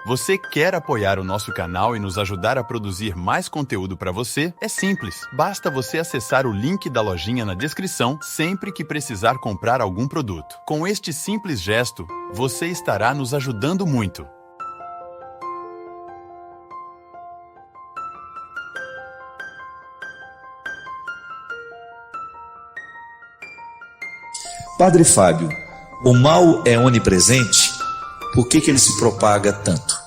Você quer apoiar o nosso canal e nos ajudar a produzir mais conteúdo para você? É simples, basta você acessar o link da lojinha na descrição sempre que precisar comprar algum produto. Com este simples gesto, você estará nos ajudando muito. Padre Fábio, o mal é onipresente? Por que ele se propaga tanto?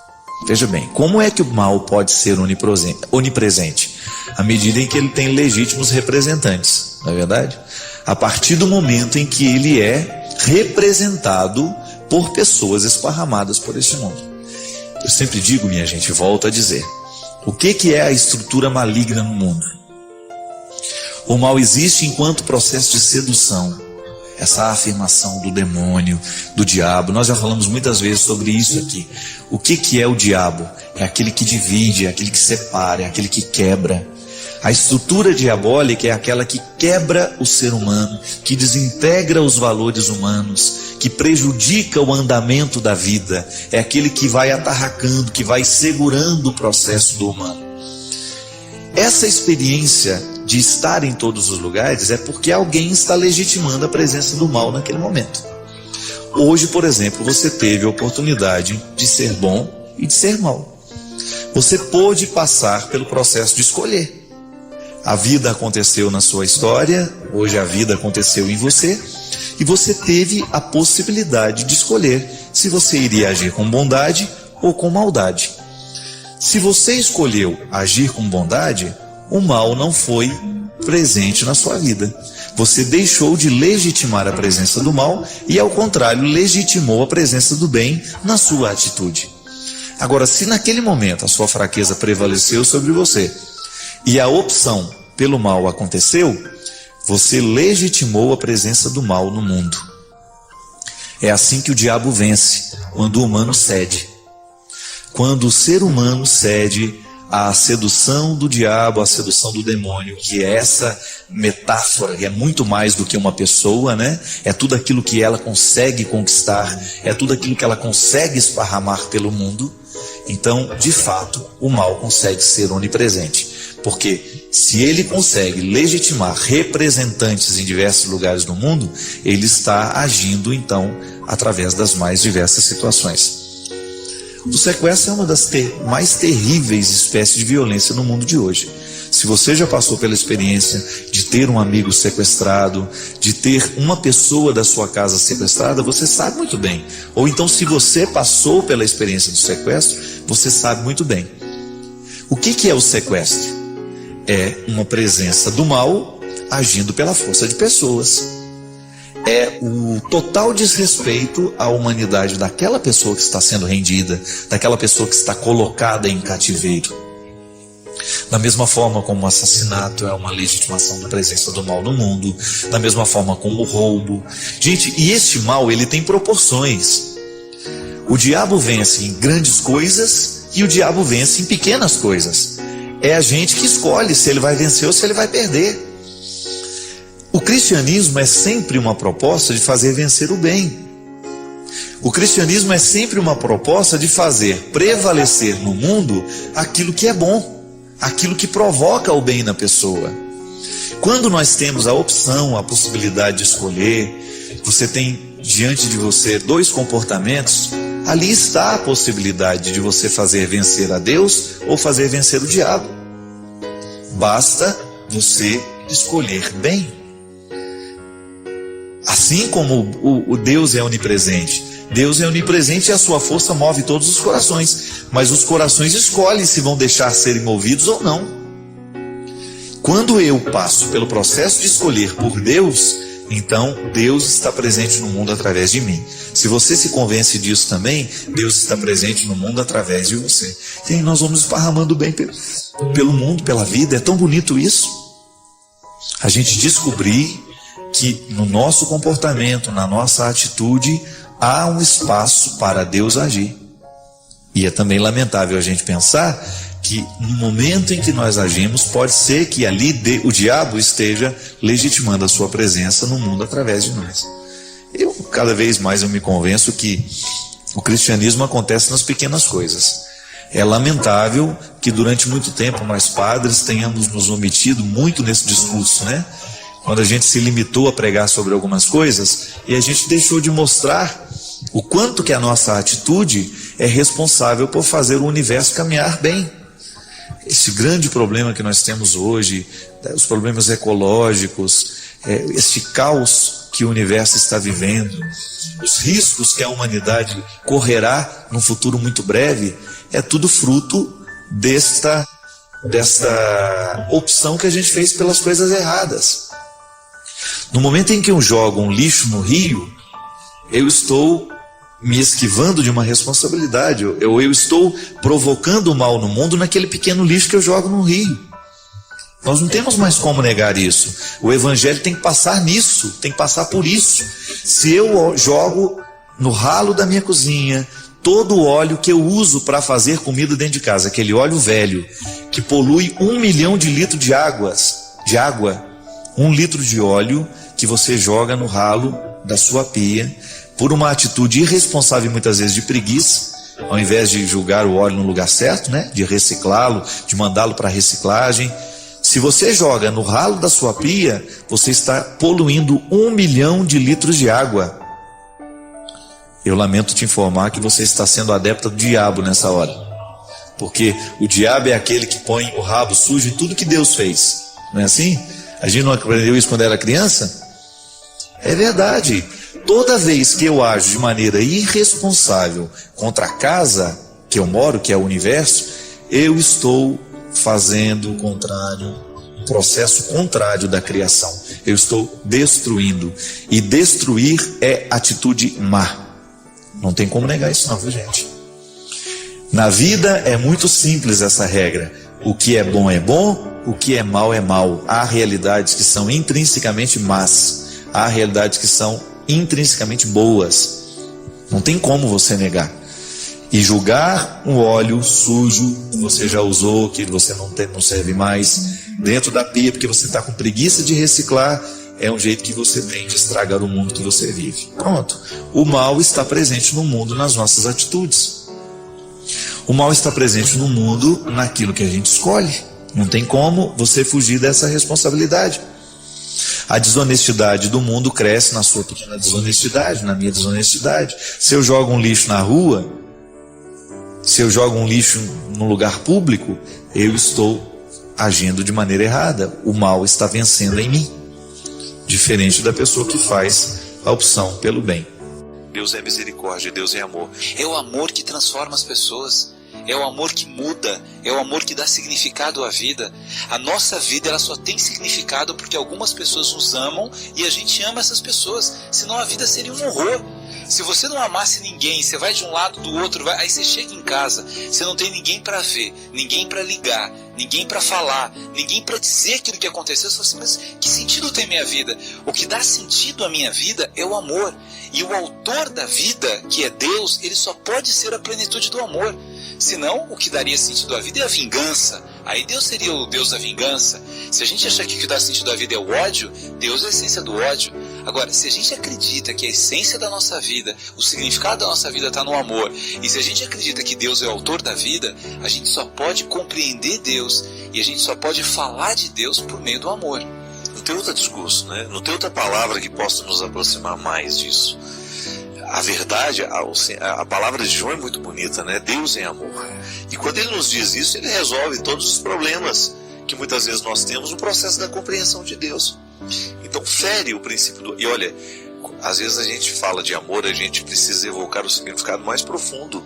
Veja bem, como é que o mal pode ser onipresente? À medida em que ele tem legítimos representantes, não é verdade? A partir do momento em que ele é representado por pessoas esparramadas por este mundo. Eu sempre digo, minha gente, volto a dizer, o que é a estrutura maligna no mundo? O mal existe enquanto processo de sedução. Essa afirmação do demônio, do diabo, nós já falamos muitas vezes sobre isso aqui. O que é o diabo? É aquele que divide, é aquele que separa, é aquele que quebra. A estrutura diabólica é aquela que quebra o ser humano, que desintegra os valores humanos, que prejudica o andamento da vida. É aquele que vai atarracando, que vai segurando o processo do humano. Essa experiência de estar em todos os lugares é porque alguém está legitimando a presença do mal naquele momento. Hoje, por exemplo, você teve a oportunidade de ser bom e de ser mal. Você pôde passar pelo processo de escolher. A vida aconteceu na sua história, hoje a vida aconteceu em você, e você teve a possibilidade de escolher se você iria agir com bondade ou com maldade. Se você escolheu agir com bondade, o mal não foi presente na sua vida. Você deixou de legitimar a presença do mal e, ao contrário, legitimou a presença do bem na sua atitude. Agora, se naquele momento a sua fraqueza prevaleceu sobre você e a opção pelo mal aconteceu, você legitimou a presença do mal no mundo. É assim que o diabo vence, quando o humano cede. Quando o ser humano cede à sedução do diabo, à sedução do demônio, que é essa metáfora, que é muito mais do que uma pessoa, né? É tudo aquilo que ela consegue conquistar, é tudo aquilo que ela consegue esparramar pelo mundo. Então, de fato, o mal consegue ser onipresente, porque se ele consegue legitimar representantes em diversos lugares do mundo, ele está agindo, então, através das mais diversas situações. O sequestro é uma das mais terríveis espécies de violência no mundo de hoje. Se você já passou pela experiência de ter um amigo sequestrado, de ter uma pessoa da sua casa sequestrada, você sabe muito bem. Ou então, se você passou pela experiência do sequestro, você sabe muito bem. O que é o sequestro? É uma presença do mal agindo pela força de pessoas. É o total desrespeito à humanidade daquela pessoa que está sendo rendida, daquela pessoa que está colocada em cativeiro. Da mesma forma como o assassinato é uma legitimação da presença do mal no mundo, da mesma forma como o roubo. Gente, e este mal, ele tem proporções. O diabo vence em grandes coisas e o diabo vence em pequenas coisas. É a gente que escolhe se ele vai vencer ou se ele vai perder. O cristianismo é sempre uma proposta de fazer vencer o bem. O cristianismo é sempre uma proposta de fazer prevalecer no mundo aquilo que é bom, aquilo que provoca o bem na pessoa. Quando nós temos a opção, a possibilidade de escolher, você tem diante de você dois comportamentos, ali está a possibilidade de você fazer vencer a Deus ou fazer vencer o diabo. Basta você escolher bem. Assim como o Deus é onipresente e a sua força move todos os corações, mas os corações escolhem se vão deixar serem movidos ou não. Quando eu passo pelo processo de escolher por Deus, então Deus está presente no mundo através de mim. Se você se convence disso também, Deus está presente no mundo através de você. E aí nós vamos esparramando bem pelo mundo, pela vida. É tão bonito isso. A gente descobrir que no nosso comportamento, na nossa atitude, há um espaço para Deus agir. E é também lamentável a gente pensar que no momento em que nós agimos, pode ser que ali o diabo esteja legitimando a sua presença no mundo através de nós. Cada vez mais eu me convenço que O cristianismo acontece nas pequenas coisas. É lamentável que durante muito tempo nós padres tenhamos nos omitido muito nesse discurso, né? Quando a gente se limitou a pregar sobre algumas coisas e a gente deixou de mostrar o quanto que a nossa atitude é responsável por fazer o universo caminhar bem. Esse grande problema que nós temos hoje, os problemas ecológicos, este caos que o universo está vivendo, os riscos que a humanidade correrá num futuro muito breve, é tudo fruto desta opção que a gente fez pelas coisas erradas. No momento em que eu jogo um lixo no rio, eu estou me esquivando de uma responsabilidade, eu estou provocando o mal no mundo naquele pequeno lixo que eu jogo no rio. Nós não temos mais como negar isso. O evangelho tem que passar nisso, tem que passar por isso. Se eu jogo no ralo da minha cozinha todo o óleo que eu uso para fazer comida dentro de casa, aquele óleo velho, que polui 1 milhão de litros de água, 1 litro de óleo que você joga no ralo da sua pia, por uma atitude irresponsável e muitas vezes de preguiça, ao invés de jogar o óleo no lugar certo, né? De reciclá-lo, de mandá-lo para reciclagem. Se você joga no ralo da sua pia, você está poluindo 1 milhão de litros de água. Eu lamento te informar que você está sendo adepta do diabo nessa hora. Porque o diabo é aquele que põe o rabo sujo em tudo que Deus fez. Não é assim? A gente não aprendeu isso quando era criança? É verdade. Toda vez que eu ajo de maneira irresponsável contra a casa que eu moro, que é o universo, eu estou fazendo o contrário, um processo contrário da criação. Eu estou destruindo. E destruir é atitude má. Não tem como negar isso não, viu, gente? Na vida é muito simples essa regra. O que é bom, o que é mal é mal. Há realidades que são intrinsecamente más. Há realidades que são intrinsecamente boas. Não tem como você negar. E julgar um óleo sujo que você já usou, que você não serve mais, dentro da pia porque você está com preguiça de reciclar, é um jeito que você tem de estragar o mundo que você vive. Pronto. O mal está presente no mundo nas nossas atitudes. O mal está presente no mundo naquilo que a gente escolhe. Não tem como você fugir dessa responsabilidade. A desonestidade do mundo cresce na sua pequena desonestidade, na minha desonestidade. Se eu jogo um lixo na rua, se eu jogo um lixo num lugar público, eu estou agindo de maneira errada. O mal está vencendo em mim. Diferente da pessoa que faz a opção pelo bem. Deus é misericórdia, Deus é amor. É o amor que transforma as pessoas. É o amor que muda, é o amor que dá significado à vida. A nossa vida ela só tem significado porque algumas pessoas nos amam e a gente ama essas pessoas. Senão a vida seria um horror. Se você não amasse ninguém, você vai de um lado do outro, aí você chega em casa, você não tem ninguém para ver, ninguém para ligar, ninguém para falar, ninguém para dizer aquilo que aconteceu. Você fala assim, mas que sentido tem minha vida? O que dá sentido à minha vida é o amor. E o autor da vida, que é Deus, ele só pode ser a plenitude do amor. Senão, o que daria sentido à vida é a vingança. Aí Deus seria o Deus da vingança. Se a gente achar que o que dá sentido à vida é o ódio, Deus é a essência do ódio. Agora, se a gente acredita que a essência da nossa vida, o significado da nossa vida está no amor, e se a gente acredita que Deus é o autor da vida, a gente só pode compreender Deus e a gente só pode falar de Deus por meio do amor. Não tem outro discurso, né? Não tem outra palavra que possa nos aproximar mais disso. A verdade, a palavra de João é muito bonita, né? Deus é amor. E quando ele nos diz isso, ele resolve todos os problemas que muitas vezes nós temos no processo da compreensão de Deus. Então fere o princípio do... E olha, às vezes a gente fala de amor, a gente precisa evocar o significado mais profundo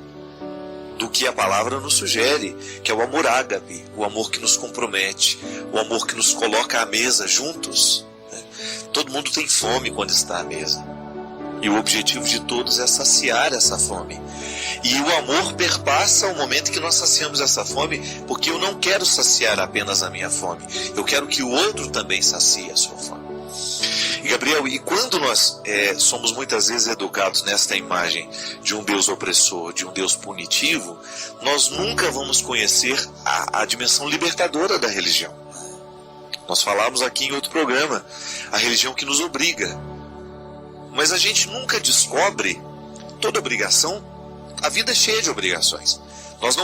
do que a palavra nos sugere, que é o amor ágape, o amor que nos compromete, o amor que nos coloca à mesa juntos. Né? Todo mundo tem fome quando está à mesa. E o objetivo de todos é saciar essa fome. E o amor perpassa o momento que nós saciamos essa fome, porque eu não quero saciar apenas a minha fome. Eu quero que o outro também sacie a sua fome. E Gabriel, e quando nós somos muitas vezes educados nesta imagem de um Deus opressor, de um Deus punitivo, nós nunca vamos conhecer a dimensão libertadora da religião. Nós falamos aqui em outro programa, a religião que nos obriga. Mas a gente nunca descobre toda obrigação A vida é cheia de obrigações. Nós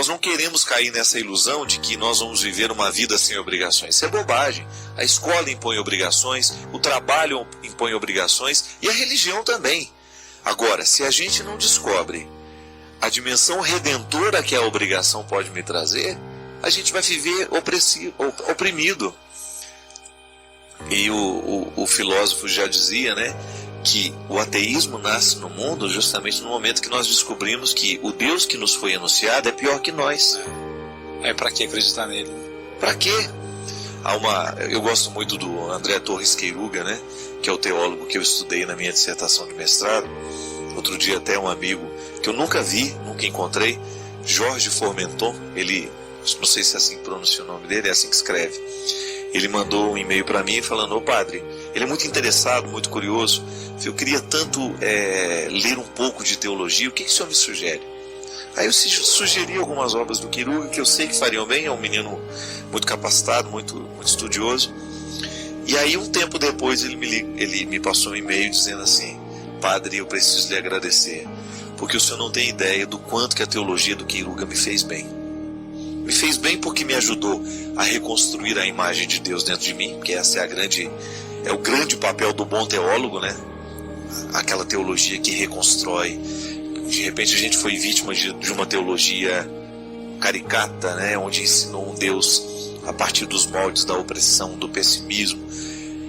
não queremos cair nessa ilusão de que nós vamos viver uma vida sem obrigações. Isso é bobagem. A escola impõe obrigações, o trabalho impõe obrigações e a religião também. Agora, se a gente não descobre a dimensão redentora que a obrigação pode me trazer, a gente vai viver oprimido. E o filósofo já dizia, né, que o ateísmo nasce no mundo justamente no momento que nós descobrimos que o Deus que nos foi anunciado é pior que nós. Para que acreditar nele? Para quê? Eu gosto muito do André Torres Queiruga, né, que é o teólogo que eu estudei na minha dissertação de mestrado. Outro dia até um amigo que eu nunca vi, nunca encontrei, Jorge Formenton, ele, não sei se é assim que pronuncia o nome dele, é assim que escreve. Ele mandou um e-mail para mim falando: ô padre, ele é muito interessado, muito curioso, eu queria tanto ler um pouco de teologia, o que o senhor me sugere? Aí eu sugeri algumas obras do Queiruga que eu sei que fariam bem, é um menino muito capacitado, muito estudioso. E aí um tempo depois ele me passou um e-mail dizendo assim: padre, eu preciso lhe agradecer, porque o senhor não tem ideia do quanto que a teologia do Queiruga me fez bem. Me fez bem porque me ajudou a reconstruir a imagem de Deus dentro de mim, porque essa é o grande papel do bom teólogo, né? Aquela teologia que reconstrói. De repente a gente foi vítima de uma teologia caricata, né? Onde ensinou um Deus a partir dos moldes da opressão, do pessimismo.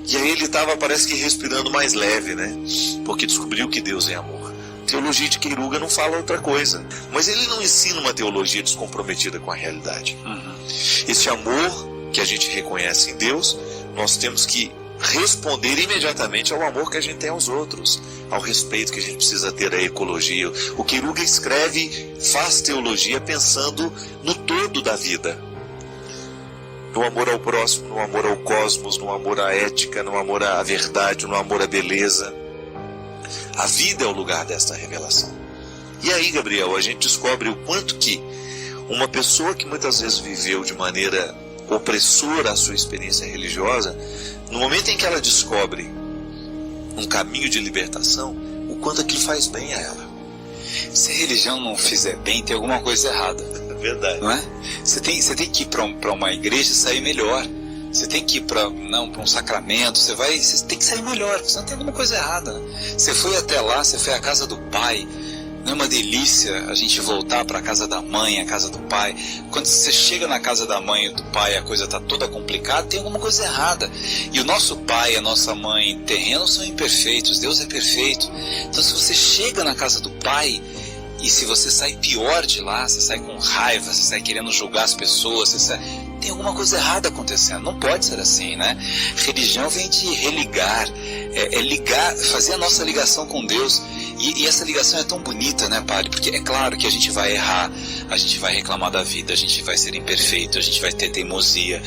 E aí ele estava, parece que respirando mais leve, né? Porque descobriu que Deus é amor. A teologia de Queiruga não fala outra coisa, mas ele não ensina uma teologia descomprometida com a realidade. Esse amor que a gente reconhece em Deus, nós temos que responder imediatamente ao amor que a gente tem aos outros, ao respeito que a gente precisa ter à ecologia. O Queiruga escreve, faz teologia pensando no todo da vida, no amor ao próximo, no amor ao cosmos, no amor à ética, no amor à verdade, no amor à beleza. A vida é o lugar desta revelação. E aí, Gabriel, a gente descobre o quanto que uma pessoa que muitas vezes viveu de maneira opressora a sua experiência religiosa, no momento em que ela descobre um caminho de libertação, o quanto aquilo faz bem a ela. Se a religião não fizer bem, tem alguma coisa errada. É verdade. Não é? Você tem que ir para uma igreja e sair melhor. Você tem que ir para um sacramento, você tem que sair melhor, senão tem alguma coisa errada. Né? Você foi até lá, você foi à casa do pai. Não é uma delícia a gente voltar para a casa da mãe, a casa do pai? Quando você chega na casa da mãe e do pai, a coisa está toda complicada, tem alguma coisa errada. E o nosso pai e a nossa mãe terrenos são imperfeitos, Deus é perfeito. Então se você chega na casa do pai e se você sai pior de lá, você sai com raiva, você sai querendo julgar as pessoas, tem alguma coisa errada acontecendo. Não pode ser assim, né? Religião vem de religar, ligar, fazer a nossa ligação com Deus. E essa ligação é tão bonita, né, padre? Porque é claro que a gente vai errar, a gente vai reclamar da vida, a gente vai ser imperfeito, a gente vai ter teimosia.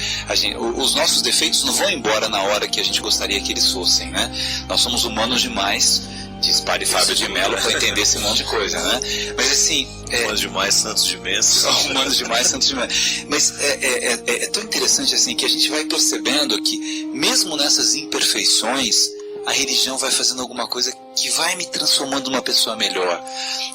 Os nossos defeitos não vão embora na hora que a gente gostaria que eles fossem, né? Nós somos humanos demais, diz padre Fábio de Mello, para entender esse monte de coisa, né? Mas assim... humanos demais, santos de menos. Humanos demais, santos de menos. Mas é tão interessante assim que a gente vai percebendo que mesmo nessas imperfeições, a religião vai fazendo alguma coisa que vai me transformando numa pessoa melhor.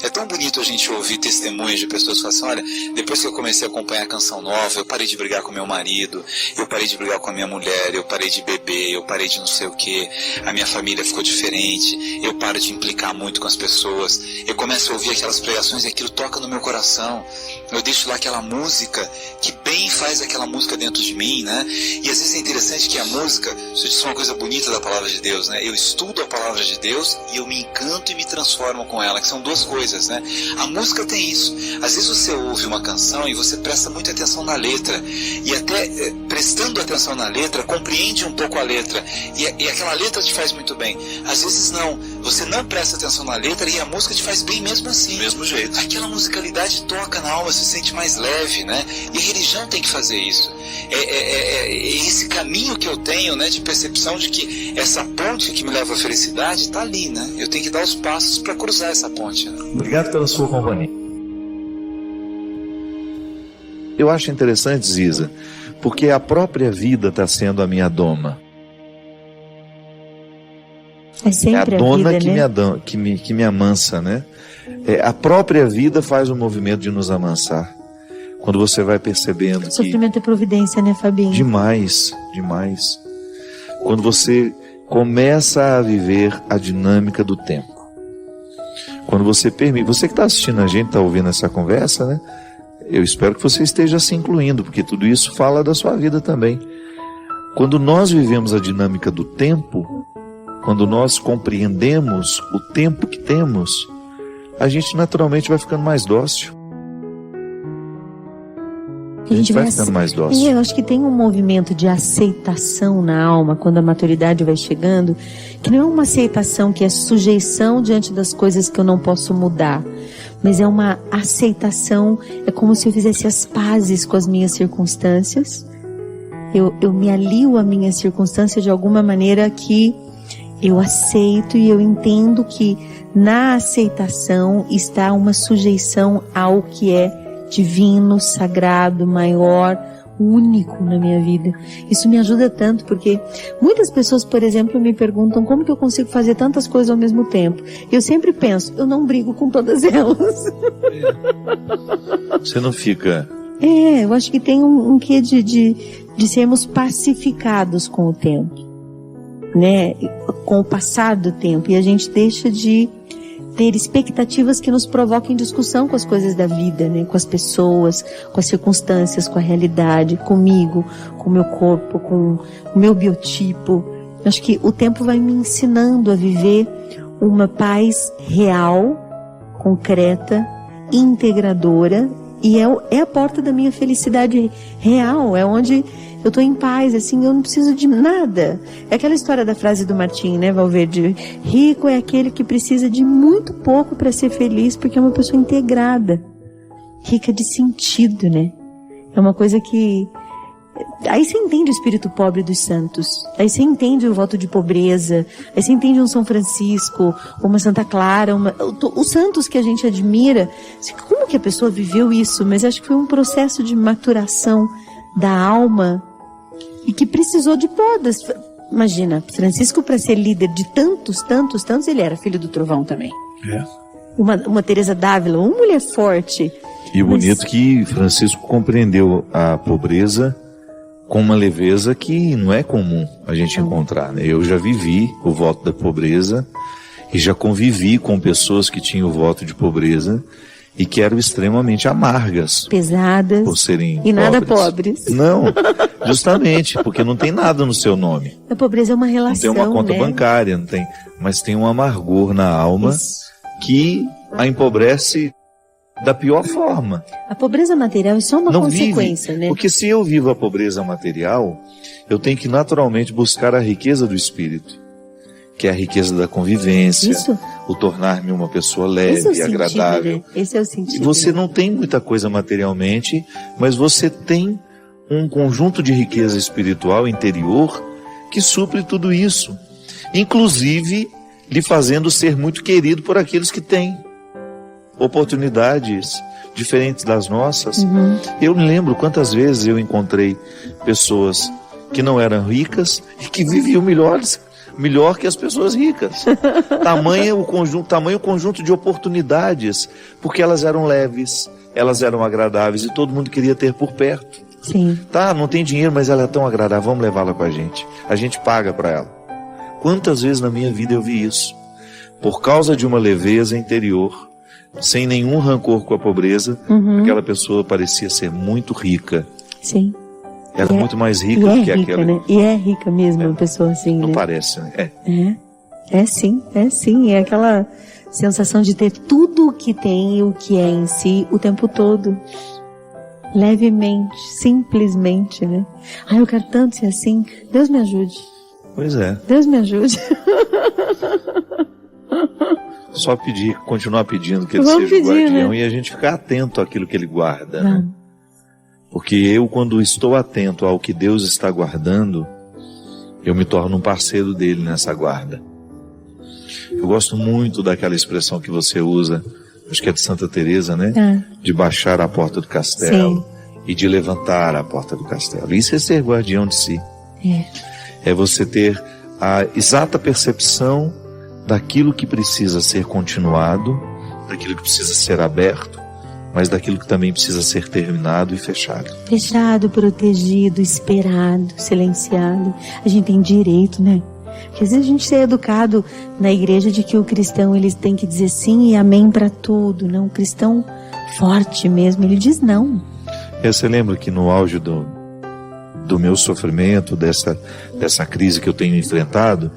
É tão bonito a gente ouvir testemunhos de pessoas que falam assim: olha, depois que eu comecei a acompanhar a Canção Nova, eu parei de brigar com meu marido, eu parei de brigar com a minha mulher, eu parei de beber, eu parei de não sei o que, a minha família ficou diferente, eu paro de implicar muito com as pessoas, eu começo a ouvir aquelas pregações e aquilo toca no meu coração, eu deixo lá aquela música que bem faz aquela música dentro de mim, né? E às vezes é interessante que a música, isso diz uma coisa bonita da palavra de Deus, né? Eu estudo a palavra de Deus e eu me encanto e me transformo com ela, que são duas coisas, né? A música tem isso. Às vezes você ouve uma canção e você presta muita atenção na letra, e até prestando atenção na letra, compreende um pouco a letra, e aquela letra te faz muito bem. Às vezes não, você não presta atenção na letra e a música te faz bem mesmo assim. Do mesmo jeito. Aquela musicalidade toca na alma, se sente mais leve, né? E a religião tem que fazer isso. É esse caminho que eu tenho, né, de percepção de que essa ponte que me leva à felicidade está ali, né? Eu tenho que dar os passos para cruzar essa ponte. Né? Obrigado pela sua companhia. Eu acho interessante, Ziza, porque a própria vida está sendo a minha doma. É sempre a dona vida, que, né? que me amansa, né? A própria vida faz o movimento de nos amansar. Quando você vai percebendo que... Sofrimento é providência, né, Fabinho? Demais, demais. Quando você começa a viver a dinâmica do tempo. Quando você permite... Você que está assistindo a gente, está ouvindo essa conversa, né? Eu espero que você esteja se incluindo, porque tudo isso fala da sua vida também. Quando nós vivemos a dinâmica do tempo, quando nós compreendemos o tempo que temos, a gente naturalmente vai ficando mais dócil. A gente vai ficando mais dócil. E eu acho que tem um movimento de aceitação na alma, quando a maturidade vai chegando, que não é uma aceitação que é sujeição diante das coisas que eu não posso mudar, mas é uma aceitação, é como se eu fizesse as pazes com as minhas circunstâncias. Eu me alio à minha circunstância de alguma maneira que eu aceito e eu entendo que na aceitação está uma sujeição ao que é divino, sagrado, maior, único na minha vida. Isso me ajuda tanto, porque muitas pessoas, por exemplo, me perguntam como que eu consigo fazer tantas coisas ao mesmo tempo. Eu sempre penso, eu não brigo com todas elas. Você não fica... eu acho que tem um quê de sermos pacificados com o tempo, né? Com o passar do tempo, e a gente deixa de ter expectativas que nos provoquem discussão com as coisas da vida, né? Com as pessoas, com as circunstâncias, com a realidade, comigo, com o meu corpo, com o meu biotipo. Acho que o tempo vai me ensinando a viver uma paz real, concreta, integradora, e é a porta da minha felicidade real, é onde eu estou em paz, assim, eu não preciso de nada. É aquela história da frase do Martim, né, Valverde? Rico é aquele que precisa de muito pouco para ser feliz, porque é uma pessoa integrada, rica de sentido, né? É uma coisa que... Aí você entende o espírito pobre dos santos, aí você entende o voto de pobreza, aí você entende um São Francisco, uma Santa Clara, os santos que a gente admira. Como que a pessoa viveu isso? Mas acho que foi um processo de maturação da alma e que precisou de podas. Imagina, Francisco, para ser líder de tantos, ele era filho do trovão também. Uma Teresa d'Ávila, uma mulher forte. E o bonito que Francisco compreendeu a pobreza com uma leveza que não é comum a gente encontrar, né? Eu já vivi o voto da pobreza e já convivi com pessoas que tinham o voto de pobreza e que eram extremamente amargas, pesadas, por serem e nada pobres. Não, justamente, porque não tem nada no seu nome. A pobreza é uma relação, não tem uma conta, né? bancária, não tem, mas tem um amargor na alma. Isso. Que a empobrece da pior forma. A pobreza material é só uma consequência, né? Porque se eu vivo a pobreza material, eu tenho que naturalmente buscar a riqueza do espírito, que é a riqueza da convivência, o tornar-me uma pessoa leve e agradável. Esse é o sentido. E você não tem muita coisa materialmente, mas você tem um conjunto de riqueza espiritual interior que supre tudo isso, inclusive lhe fazendo ser muito querido por aqueles que têm oportunidades diferentes das nossas. Eu me lembro quantas vezes eu encontrei pessoas que não eram ricas e que viviam melhor que as pessoas ricas. Tamanho o conjunto de oportunidades, porque elas eram leves, elas eram agradáveis e todo mundo queria ter por perto. Sim. Tá, não tem dinheiro, mas ela é tão agradável, vamos levá-la com a gente paga para ela. Quantas vezes na minha vida eu vi isso? Por causa de uma leveza interior, sem nenhum rancor com a pobreza, aquela pessoa parecia ser muito rica. Sim. Ela é muito mais rica do que aquela. Né? E é rica mesmo, uma pessoa assim, não né? Parece, né? É sim. É aquela sensação de ter tudo o que tem e o que é em si o tempo todo. Levemente, simplesmente, né? Eu quero tanto ser assim. Deus me ajude. Pois é. Deus me ajude. Só continuar pedindo que ele seja o guardião, né? E a gente ficar atento àquilo que ele guarda. Né? Porque eu, quando estou atento ao que Deus está guardando, eu me torno um parceiro dele nessa guarda. Eu gosto muito daquela expressão que você usa, acho que é de Santa Teresa, né? De baixar a porta do castelo. Sim. E de levantar a porta do castelo. Isso é ser guardião de si. É você ter a exata percepção daquilo que precisa ser continuado daquilo que precisa ser aberto, mas daquilo que também precisa ser terminado e fechado. Fechado, protegido, esperado, silenciado. A gente tem direito, né? Porque às vezes a gente é educado na igreja de que o cristão ele tem que dizer sim e amém para tudo. Não, o cristão forte mesmo, ele diz não. Você lembra que no auge do meu sofrimento, dessa crise que eu tenho enfrentado,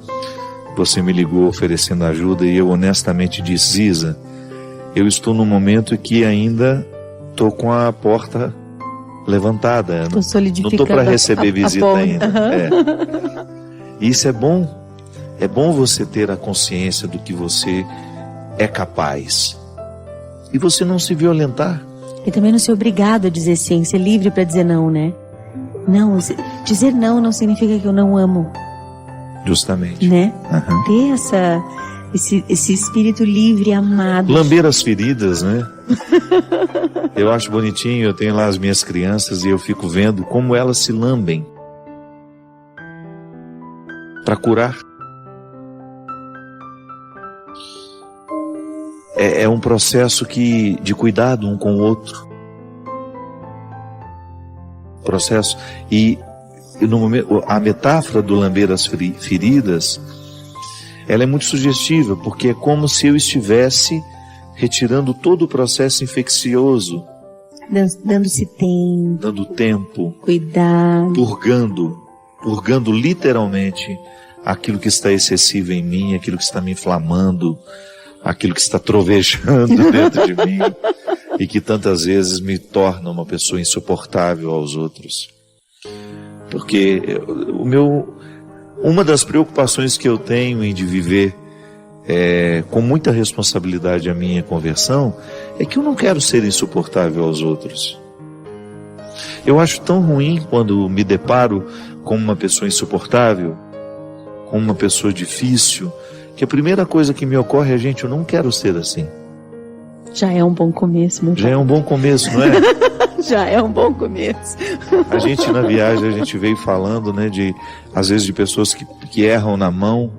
você me ligou oferecendo ajuda e eu honestamente disse: Ziza, eu estou num momento que ainda estou com a porta levantada. Estou solidificando. Não estou para receber visita ainda. Uhum. E isso é bom. É bom você ter a consciência do que você é capaz. E você não se violentar. E também não ser obrigado a dizer sim, ser livre para dizer não, né? Não, dizer não significa que eu não amo. Justamente. Né? Uhum. Ter esse espírito livre, amado. Lamber as feridas, né? Eu acho bonitinho, eu tenho lá as minhas crianças e eu fico vendo como elas se lambem para curar. É um processo de cuidado um com o outro. Processo. E no momento, a metáfora do lamber as feridas, ela é muito sugestiva, porque é como se eu estivesse retirando todo o processo infeccioso. Dando-se tempo. Dando tempo. Cuidado. Purgando literalmente aquilo que está excessivo em mim, aquilo que está me inflamando, aquilo que está trovejando dentro de mim e que tantas vezes me torna uma pessoa insuportável aos outros. Porque uma das preocupações que eu tenho em de viver com muita responsabilidade a minha conversão é que eu não quero ser insuportável aos outros. Eu acho tão ruim quando me deparo com uma pessoa insuportável, com uma pessoa difícil, que a primeira coisa que me ocorre é: gente, eu não quero ser assim. Já é um bom começo, meu pai. Já é um bom começo, não é? Já é um bom começo. A gente na viagem, a gente veio falando, né, às vezes de pessoas que erram na mão,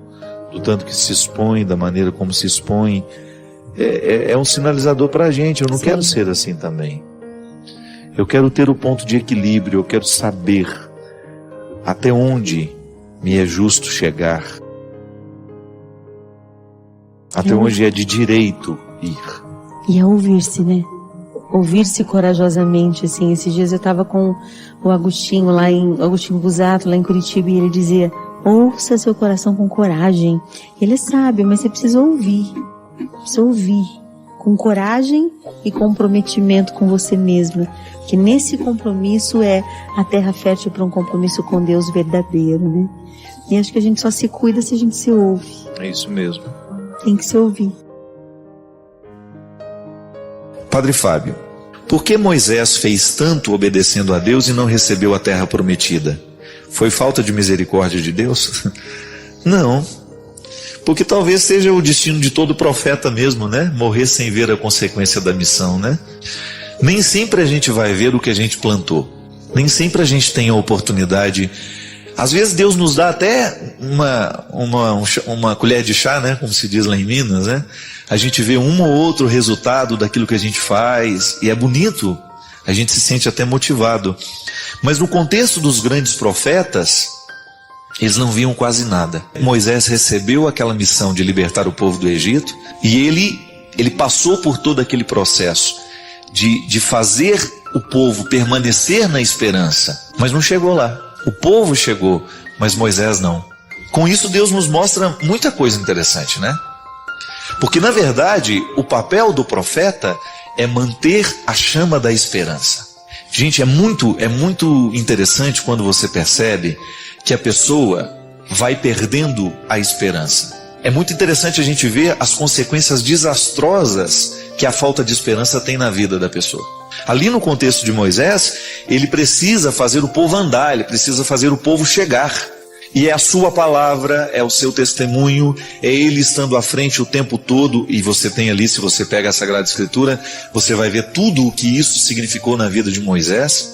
do tanto que se expõem, da maneira como se expõem. É um sinalizador para a gente. Eu não quero ser assim também. Eu quero ter o ponto de equilíbrio, eu quero saber até onde me é justo chegar. Até onde é de direito ir. E é ouvir-se, né? Ouvir-se corajosamente, assim. Esses dias eu estava com o Agostinho Agostinho Busato, lá em Curitiba, e ele dizia: ouça seu coração com coragem. Ele é sábio, mas você precisa ouvir. Precisa ouvir. Com coragem e comprometimento com você mesmo. Que nesse compromisso é a terra fértil para um compromisso com Deus verdadeiro, né? E acho que a gente só se cuida se a gente se ouve. É isso mesmo. Tem que se ouvir. Padre Fábio, por que Moisés fez tanto obedecendo a Deus e não recebeu a terra prometida? Foi falta de misericórdia de Deus? Não, porque talvez seja o destino de todo profeta mesmo, né? Morrer sem ver a consequência da missão, né? Nem sempre a gente vai ver o que a gente plantou. Nem sempre a gente tem a oportunidade. Às vezes Deus nos dá até uma colher de chá, né? Como se diz lá em Minas, né? A gente vê um ou outro resultado daquilo que a gente faz e é bonito. A gente se sente até motivado. Mas no contexto dos grandes profetas, eles não viam quase nada. Moisés recebeu aquela missão de libertar o povo do Egito e ele passou por todo aquele processo de fazer o povo permanecer na esperança, mas não chegou lá. O povo chegou, mas Moisés não. Com isso Deus nos mostra muita coisa interessante, né? Porque na verdade o papel do profeta é manter a chama da esperança. Gente, é muito interessante quando você percebe que a pessoa vai perdendo a esperança. É muito interessante a gente ver as consequências desastrosas que a falta de esperança tem na vida da pessoa. Ali no contexto de Moisés, ele precisa fazer o povo andar, ele precisa fazer o povo chegar. E é a sua palavra, é o seu testemunho, é ele estando à frente o tempo todo. E você tem ali, se você pega a Sagrada Escritura, você vai ver tudo o que isso significou na vida de Moisés,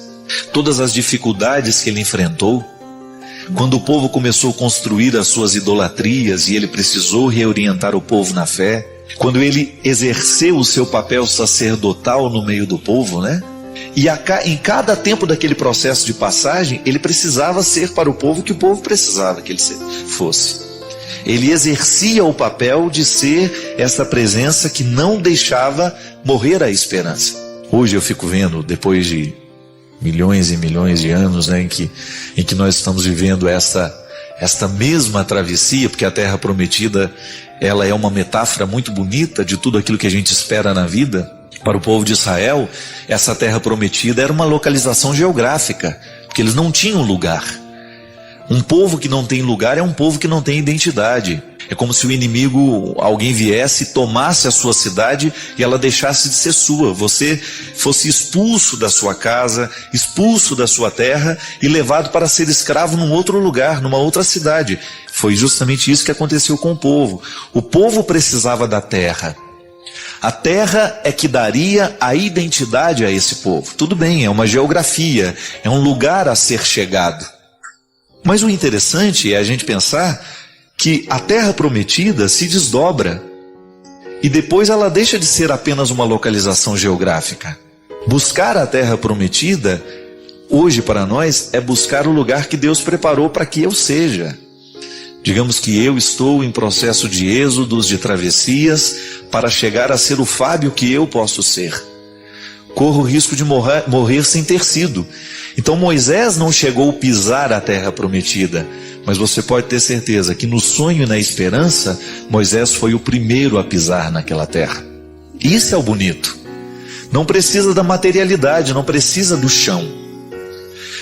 todas as dificuldades que ele enfrentou. Quando o povo começou a construir as suas idolatrias e ele precisou reorientar o povo na fé, quando ele exerceu o seu papel sacerdotal no meio do povo, né? E em cada tempo daquele processo de passagem, ele precisava ser para o povo que o povo precisava que ele fosse. Ele exercia o papel de ser essa presença que não deixava morrer a esperança. Hoje eu fico vendo, depois de milhões e milhões de anos, né, em que nós estamos vivendo esta mesma travessia, porque a Terra Prometida, ela é uma metáfora muito bonita de tudo aquilo que a gente espera na vida. Para o povo de Israel, essa Terra Prometida era uma localização geográfica, porque eles não tinham lugar. Um povo que não tem lugar é um povo que não tem identidade. É como se o inimigo, alguém viesse e tomasse a sua cidade e ela deixasse de ser sua. Você fosse expulso da sua casa, expulso da sua terra e levado para ser escravo num outro lugar, numa outra cidade. Foi justamente isso que aconteceu com o povo. O povo precisava da terra. A terra é que daria a identidade a esse povo. Tudo bem, é uma geografia, é um lugar a ser chegado. Mas o interessante é a gente pensar que a Terra Prometida se desdobra e depois ela deixa de ser apenas uma localização geográfica. Buscar a Terra Prometida, hoje para nós, é buscar o lugar que Deus preparou para que eu seja. Digamos que eu estou em processo de êxodos, de travessias, para chegar a ser o Fábio que eu posso ser. Corro o risco de morrer sem ter sido. Então Moisés não chegou a pisar a Terra Prometida, mas você pode ter certeza que no sonho e na esperança, Moisés foi o primeiro a pisar naquela terra. Isso é o bonito. Não precisa da materialidade, não precisa do chão.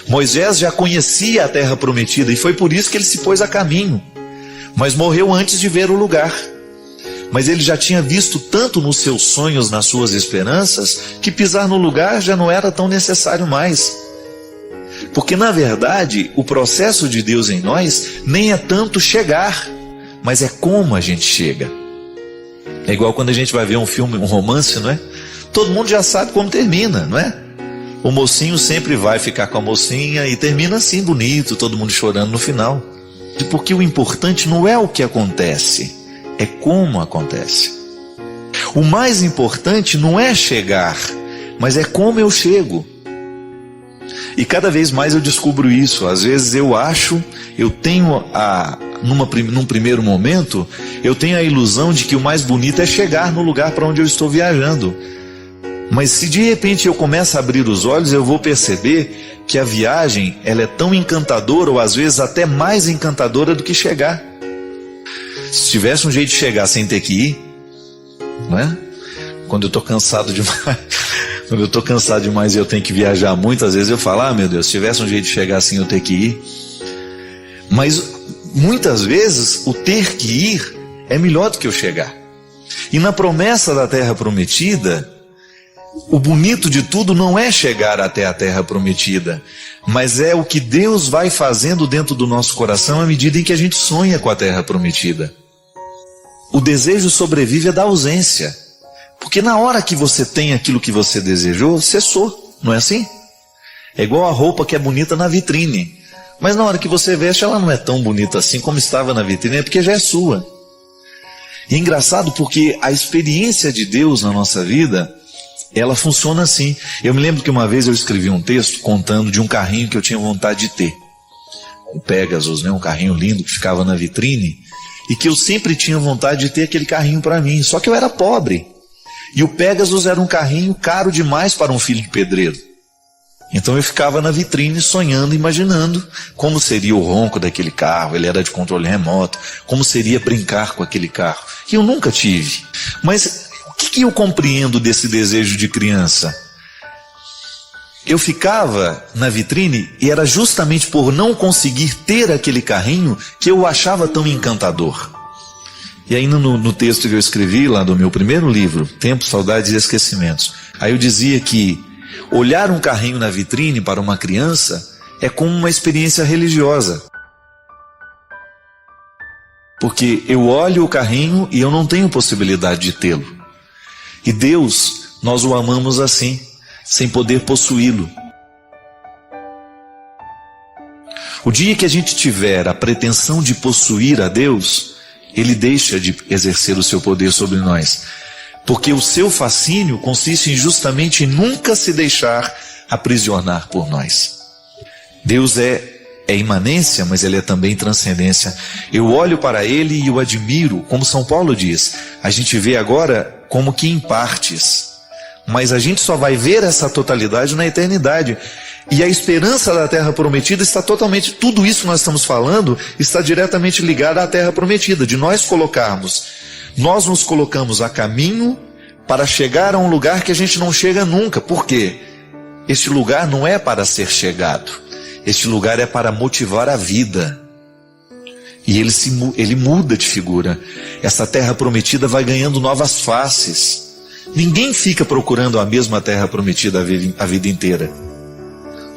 Moisés já conhecia a Terra Prometida e foi por isso que ele se pôs a caminho, mas morreu antes de ver o lugar. Mas ele já tinha visto tanto nos seus sonhos, nas suas esperanças, que pisar no lugar já não era tão necessário mais. Porque na verdade, o processo de Deus em nós nem é tanto chegar, mas é como a gente chega. É igual quando a gente vai ver um filme, um romance, não é? Todo mundo já sabe como termina, não é? O mocinho sempre vai ficar com a mocinha e termina assim, bonito, todo mundo chorando no final. Porque o importante não é o que acontece, é como acontece. O mais importante não é chegar, mas é como eu chego. E cada vez mais eu descubro isso. Às vezes eu tenho num primeiro momento, eu tenho a ilusão de que o mais bonito é chegar no lugar para onde eu estou viajando. Mas se de repente eu começo a abrir os olhos, eu vou perceber que a viagem, ela é tão encantadora, ou às vezes até mais encantadora do que chegar. Se tivesse um jeito de chegar sem ter que ir, não é? Quando eu estou cansado demais e eu tenho que viajar muitas vezes, eu falo, meu Deus, se tivesse um jeito de chegar assim eu ter que ir. Mas muitas vezes o ter que ir é melhor do que eu chegar. E na promessa da Terra Prometida, o bonito de tudo não é chegar até a Terra Prometida, mas é o que Deus vai fazendo dentro do nosso coração à medida em que a gente sonha com a Terra Prometida. O desejo sobrevive da ausência. Porque na hora que você tem aquilo que você desejou, cessou, não é assim? É igual a roupa que é bonita na vitrine, mas na hora que você veste, ela não é tão bonita assim como estava na vitrine, é porque já é sua. E é engraçado porque a experiência de Deus na nossa vida, ela funciona assim. Eu me lembro que uma vez eu escrevi um texto contando de um carrinho que eu tinha vontade de ter. O Pegasus, né? Um carrinho lindo que ficava na vitrine, e que eu sempre tinha vontade de ter aquele carrinho para mim, só que eu era pobre. E o Pegasus era um carrinho caro demais para um filho de pedreiro. Então eu ficava na vitrine sonhando, imaginando como seria o ronco daquele carro, ele era de controle remoto, como seria brincar com aquele carro. E eu nunca tive. Mas o que eu compreendo desse desejo de criança? Eu ficava na vitrine e era justamente por não conseguir ter aquele carrinho que eu o achava tão encantador. E aí no texto que eu escrevi lá do meu primeiro livro, Tempo, Saudades e Esquecimentos, aí eu dizia que olhar um carrinho na vitrine para uma criança é como uma experiência religiosa. Porque eu olho o carrinho e eu não tenho possibilidade de tê-lo. E Deus, nós o amamos assim, sem poder possuí-lo. O dia que a gente tiver a pretensão de possuir a Deus, ele deixa de exercer o seu poder sobre nós. Porque o seu fascínio consiste justamente em nunca se deixar aprisionar por nós. Deus é imanência, mas ele é também transcendência. Eu olho para ele e o admiro, como São Paulo diz. A gente vê agora como que em partes, mas a gente só vai ver essa totalidade na eternidade. E a esperança da terra prometida está totalmente, tudo isso que nós estamos falando, está diretamente ligado à terra prometida, de nós nos colocamos a caminho para chegar a um lugar que a gente não chega nunca. Por quê? Este lugar não é para ser chegado, este lugar é para motivar a vida. E ele muda de figura. Essa terra prometida vai ganhando novas faces. Ninguém fica procurando a mesma terra prometida a vida inteira.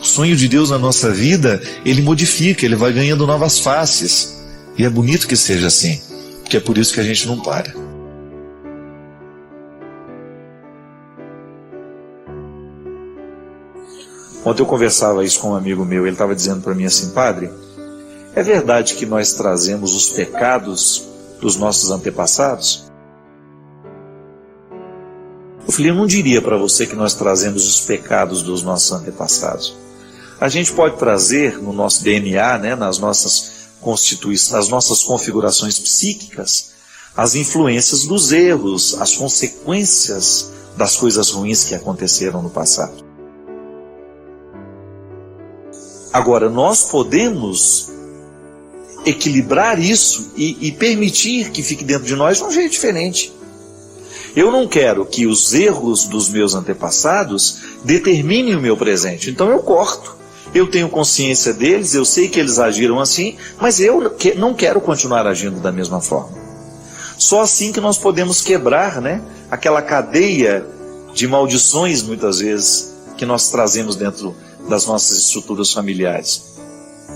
O sonho de Deus na nossa vida, ele modifica, ele vai ganhando novas faces. E é bonito que seja assim, porque é por isso que a gente não para. Ontem eu conversava isso com um amigo meu, ele estava dizendo para mim assim: padre, é verdade que nós trazemos os pecados dos nossos antepassados? Eu falei, eu não diria para você que nós trazemos os pecados dos nossos antepassados. A gente pode trazer no nosso DNA, né, nas nossas configurações psíquicas, as influências dos erros, as consequências das coisas ruins que aconteceram no passado. Agora, nós podemos equilibrar isso e permitir que fique dentro de nós de um jeito diferente. Eu não quero que os erros dos meus antepassados determinem o meu presente, então eu corto. Eu tenho consciência deles, eu sei que eles agiram assim, mas eu não quero continuar agindo da mesma forma. Só assim que nós podemos quebrar, né, aquela cadeia de maldições, muitas vezes, que nós trazemos dentro das nossas estruturas familiares.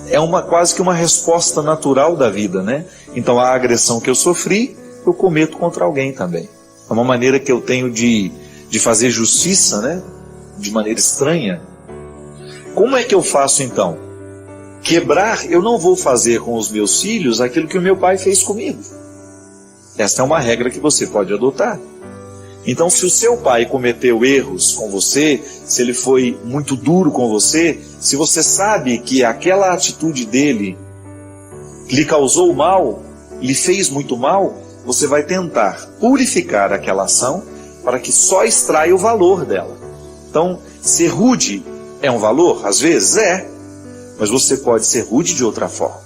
É quase que uma resposta natural da vida, né? Então a agressão que eu sofri, eu cometo contra alguém também. É uma maneira que eu tenho de fazer justiça, né? De maneira estranha. Como é que eu faço então? Quebrar, eu não vou fazer com os meus filhos aquilo que o meu pai fez comigo. Esta é uma regra que você pode adotar. Então, se o seu pai cometeu erros com você, se ele foi muito duro com você, se você sabe que aquela atitude dele lhe causou mal, lhe fez muito mal, você vai tentar purificar aquela ação para que só extraia o valor dela. Então, ser rude é um valor? Às vezes é, mas você pode ser rude de outra forma.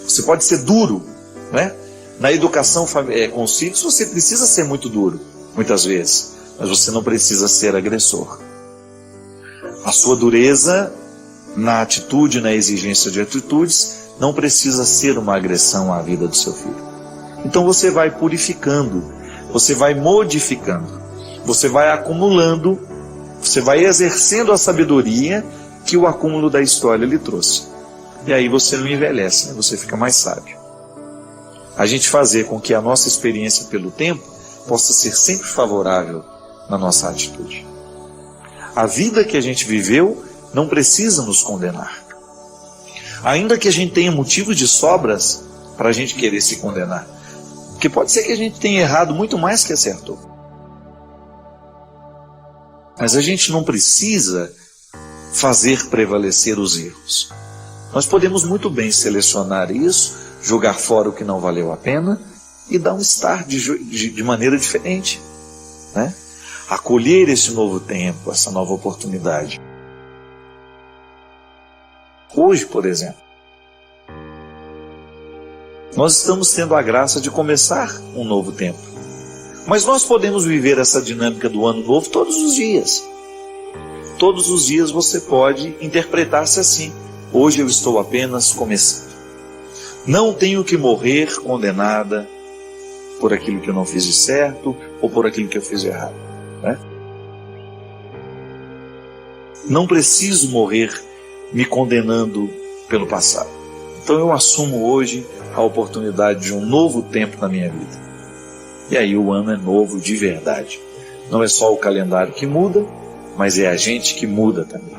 Você pode ser duro, né? Na educação com os filhos, você precisa ser muito duro, muitas vezes, mas você não precisa ser agressor. A sua dureza na atitude, na exigência de atitudes, não precisa ser uma agressão à vida do seu filho. Então você vai purificando, você vai modificando, você vai acumulando, você vai exercendo a sabedoria que o acúmulo da história lhe trouxe. E aí você não envelhece, né? Você fica mais sábio. A gente fazer com que a nossa experiência pelo tempo possa ser sempre favorável na nossa atitude. A vida que a gente viveu não precisa nos condenar. Ainda que a gente tenha motivos de sobras para a gente querer se condenar. Porque pode ser que a gente tenha errado muito mais que acertou. Mas a gente não precisa fazer prevalecer os erros. Nós podemos muito bem selecionar isso, jogar fora o que não valeu a pena e dar um start de maneira diferente, né? Acolher esse novo tempo, essa nova oportunidade. Hoje, por exemplo, nós estamos tendo a graça de começar um novo tempo. Mas nós podemos viver essa dinâmica do ano novo todos os dias. Todos os dias você pode interpretar-se assim: hoje eu estou apenas começando. Não tenho que morrer condenada por aquilo que eu não fiz de certo ou por aquilo que eu fiz de errado, né? Não preciso morrer me condenando pelo passado. Então eu assumo hoje a oportunidade de um novo tempo na minha vida. E aí o ano é novo de verdade. Não é só o calendário que muda, mas é a gente que muda também.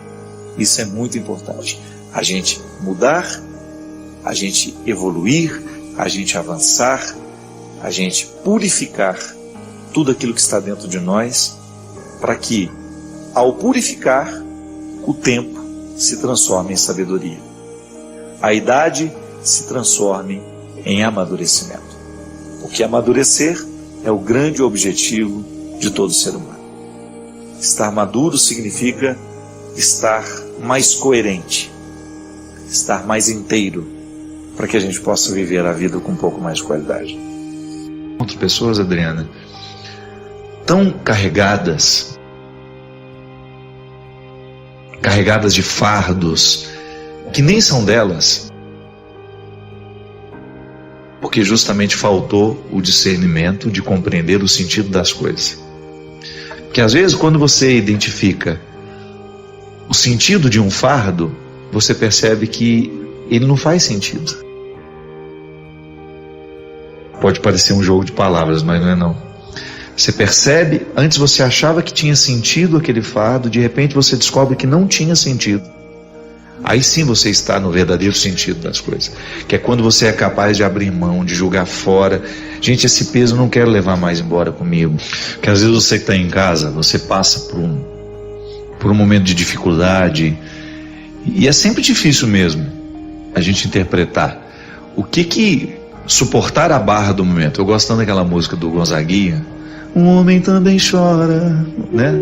Isso é muito importante. A gente mudar, a gente evoluir, a gente avançar, a gente purificar tudo aquilo que está dentro de nós, para que, ao purificar, o tempo se transforme em sabedoria. A idade se transforme em amadurecimento. Porque amadurecer é o grande objetivo de todo ser humano. Estar maduro significa estar mais coerente, estar mais inteiro, para que a gente possa viver a vida com um pouco mais de qualidade. Outras pessoas, Adriana, tão carregadas de fardos que nem são delas, porque justamente faltou o discernimento de compreender o sentido das coisas. Porque às vezes, quando você identifica o sentido de um fardo, você percebe que ele não faz sentido. Pode parecer um jogo de palavras, mas não é não. Você percebe, antes você achava que tinha sentido aquele fardo, de repente você descobre que não tinha sentido. Aí sim você está no verdadeiro sentido das coisas, que é quando você é capaz de abrir mão, de jogar fora. Gente, esse peso eu não quero levar mais embora comigo. Porque às vezes você que está em casa, você passa por um momento de dificuldade, e é sempre difícil mesmo a gente interpretar o que suportar a barra do momento. Eu gosto tanto daquela música do Gonzaguinha, um homem também chora, né?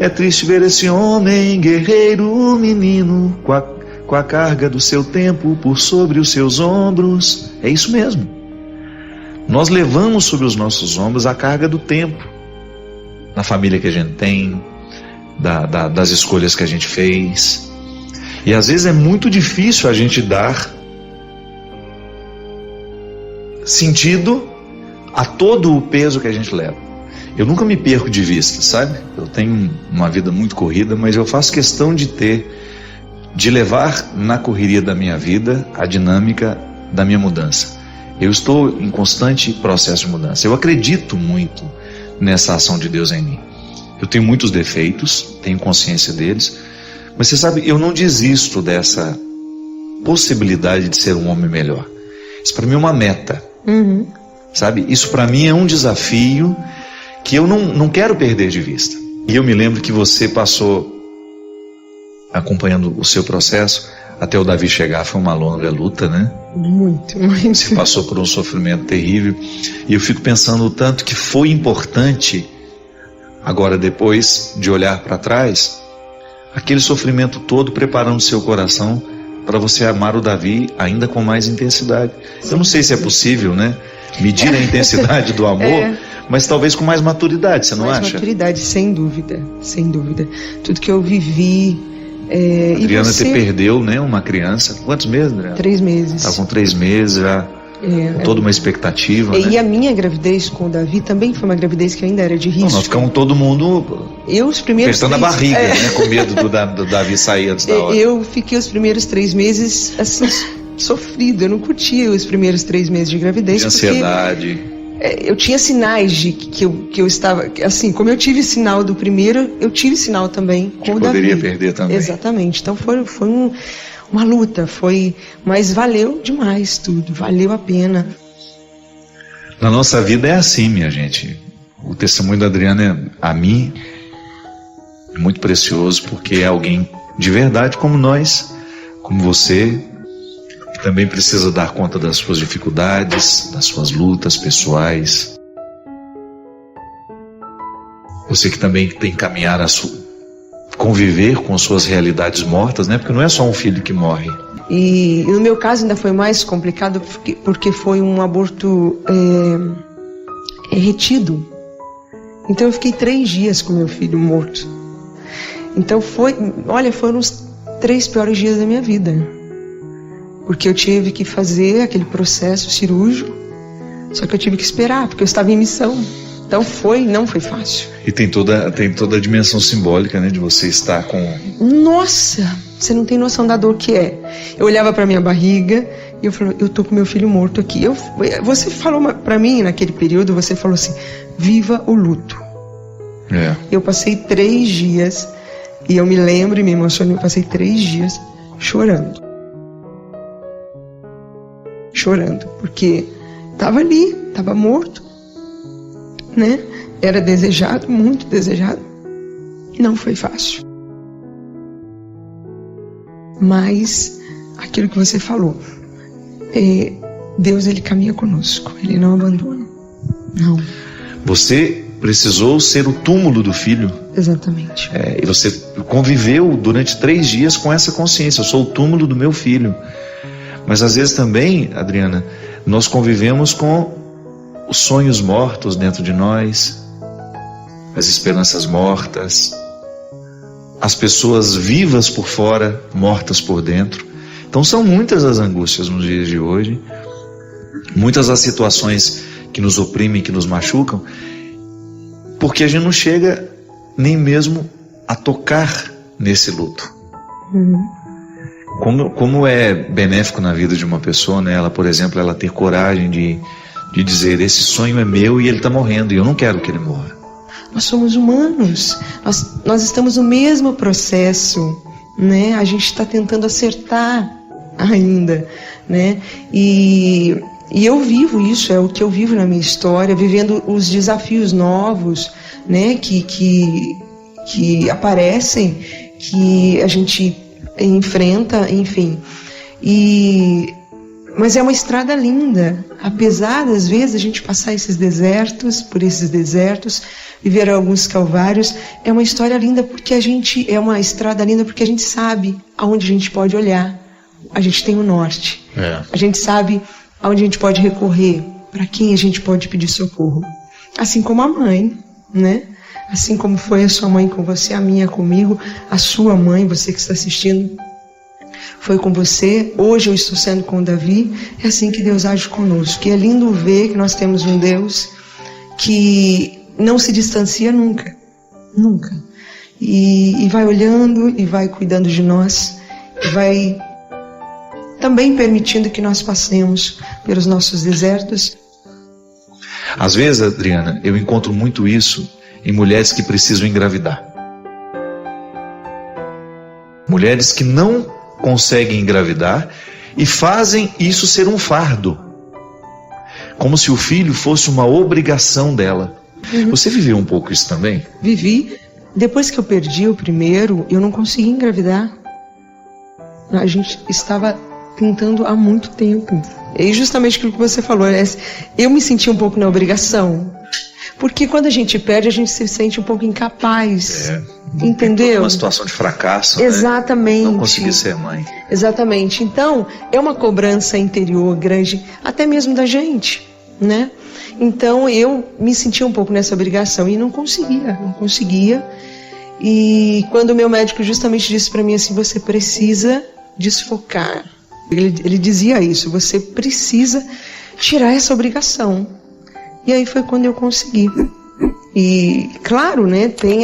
É triste ver esse homem, guerreiro, menino, com a carga do seu tempo por sobre os seus ombros. É isso mesmo. Nós levamos sobre os nossos ombros a carga do tempo, da família que a gente tem, das escolhas que a gente fez. E às vezes é muito difícil a gente dar sentido a todo o peso que a gente leva. Eu nunca me perco de vista, sabe? Eu tenho uma vida muito corrida, mas eu faço questão de levar na correria da minha vida a dinâmica da minha mudança. Eu estou em constante processo de mudança. Eu acredito muito nessa ação de Deus em mim. Eu tenho muitos defeitos, tenho consciência deles, mas você sabe, eu não desisto dessa possibilidade de ser um homem melhor. Isso para mim é uma meta. Sabe? Isso para mim é um desafio que eu não quero perder de vista. E eu me lembro que você passou acompanhando o seu processo até o Davi chegar. Foi uma longa luta, né? Muito. Você passou por um sofrimento terrível. E eu fico pensando o tanto que foi importante, agora depois de olhar para trás, aquele sofrimento todo preparando seu coração para você amar o Davi ainda com mais intensidade. Eu não sei se é possível, né, medir a intensidade do amor, mas talvez com mais maturidade, você não acha? Mais maturidade, sem dúvida, sem dúvida. Tudo que eu vivi... Adriana, você perdeu, né, uma criança. Quantos meses, Adriana? 3 meses. Estava com 3 meses já, com toda uma expectativa. E né? a minha gravidez com o Davi também foi uma gravidez que ainda era de risco. Não, nós ficamos todo mundo apertando a barriga, né, com medo do Davi sair antes da hora. Eu fiquei os primeiros 3 meses assim, sofrido. Eu não curtia os primeiros 3 meses de gravidez. De ansiedade. Eu tinha sinais de que eu estava, assim, como eu tive sinal do primeiro, eu tive sinal também com o Davi. Poderia perder também. Exatamente. Então foi uma luta, mas valeu demais tudo, valeu a pena. Na nossa vida é assim, minha gente. O testemunho da Adriana, a mim, é muito precioso, porque é alguém de verdade como nós, como você, que também precisa dar conta das suas dificuldades, das suas lutas pessoais. Você que também tem que caminhar conviver com suas realidades mortas, né? Porque não é só um filho que morre. E no meu caso ainda foi mais complicado porque foi um aborto retido. Então eu fiquei 3 dias com meu filho morto. Então foram os 3 piores dias da minha vida. Porque eu tive que fazer aquele processo cirúrgico, só que eu tive que esperar, porque eu estava em missão. Então não foi fácil. E tem toda a dimensão simbólica, né, de você estar com... Nossa, você não tem noção da dor que é. Eu olhava para minha barriga e eu falei, eu tô com meu filho morto aqui. Você falou para mim naquele período, você falou assim, viva o luto. Eu passei 3 dias, e eu me lembro e me emocionei, eu passei 3 dias chorando. chorando, porque estava ali, estava morto, né? Era desejado, muito desejado. Não foi fácil. Mas aquilo que você falou, Deus, ele caminha conosco, ele não abandona. Não. Você precisou ser o túmulo do filho. Exatamente. E você conviveu durante 3 dias com essa consciência: eu sou o túmulo do meu filho. Mas às vezes também, Adriana, nós convivemos com os sonhos mortos dentro de nós, as esperanças mortas, as pessoas vivas por fora, mortas por dentro. Então são muitas as angústias nos dias de hoje, muitas as situações que nos oprimem, que nos machucam, porque a gente não chega nem mesmo a tocar nesse luto. Como é benéfico na vida de uma pessoa, né? Ela, por exemplo, ela ter coragem de dizer: esse sonho é meu e ele está morrendo, e eu não quero que ele morra. Nós somos humanos, nós estamos no mesmo processo, né? A gente está tentando acertar ainda, né? E eu vivo isso, é o que eu vivo na minha história, vivendo os desafios novos, né? Que aparecem, que a gente enfrenta, enfim. Mas é uma estrada linda, apesar das vezes a gente passar por esses desertos, viver alguns calvários. É uma história linda porque é uma estrada linda porque a gente sabe aonde a gente pode olhar. A gente tem o norte. A gente sabe aonde a gente pode recorrer, para quem a gente pode pedir socorro. Assim como a mãe, né? Assim como foi a sua mãe com você, a minha comigo, a sua mãe, você que está assistindo, foi com você. Hoje eu estou sendo com o Davi. É assim que Deus age conosco. E é lindo ver que nós temos um Deus que não se distancia nunca. Nunca. E vai olhando e vai cuidando de nós. E vai também permitindo que nós passemos pelos nossos desertos. Às vezes, Adriana, eu encontro muito isso em mulheres que precisam engravidar. Mulheres que não conseguem engravidar e fazem isso ser um fardo, como se o filho fosse uma obrigação dela. Você viveu um pouco isso também? Vivi. Depois que eu perdi o primeiro, eu não consegui engravidar. A gente estava tentando há muito tempo. E justamente aquilo que você falou, eu me senti um pouco na obrigação. Porque quando a gente perde, a gente se sente um pouco incapaz. Entendeu? Uma situação de fracasso. Exatamente. Né? Não consegui ser mãe. Exatamente. Então, é uma cobrança interior grande, até mesmo da gente, né? Então, eu me sentia um pouco nessa obrigação e não conseguia. E quando o meu médico justamente disse para mim assim: você precisa desfocar. Ele dizia isso: você precisa tirar essa obrigação. E aí foi quando eu consegui. E claro, né, tem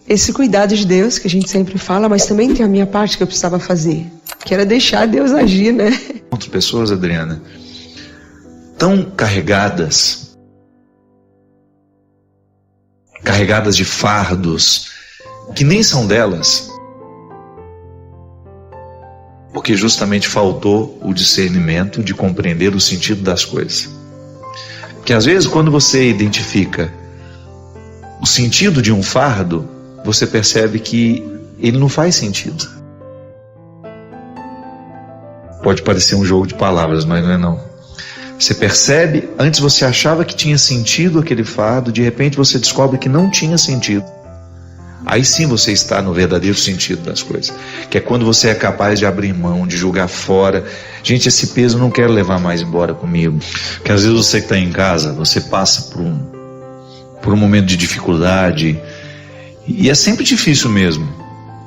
esse cuidado de Deus que a gente sempre fala, mas também tem a minha parte que eu precisava fazer, que era deixar Deus agir, né? Outras pessoas, Adriana, tão carregadas de fardos que nem são delas, porque justamente faltou o discernimento de compreender o sentido das coisas. Que às vezes, quando você identifica o sentido de um fardo, você percebe que ele não faz sentido. Pode parecer um jogo de palavras, mas não é não. Você percebe, antes você achava que tinha sentido aquele fardo, de repente você descobre que não tinha sentido. Aí sim você está no verdadeiro sentido das coisas, que é quando você é capaz de abrir mão, de jogar fora. Gente, esse peso eu não quero levar mais embora comigo. Porque às vezes você que está em casa, você passa por um momento de dificuldade, e é sempre difícil mesmo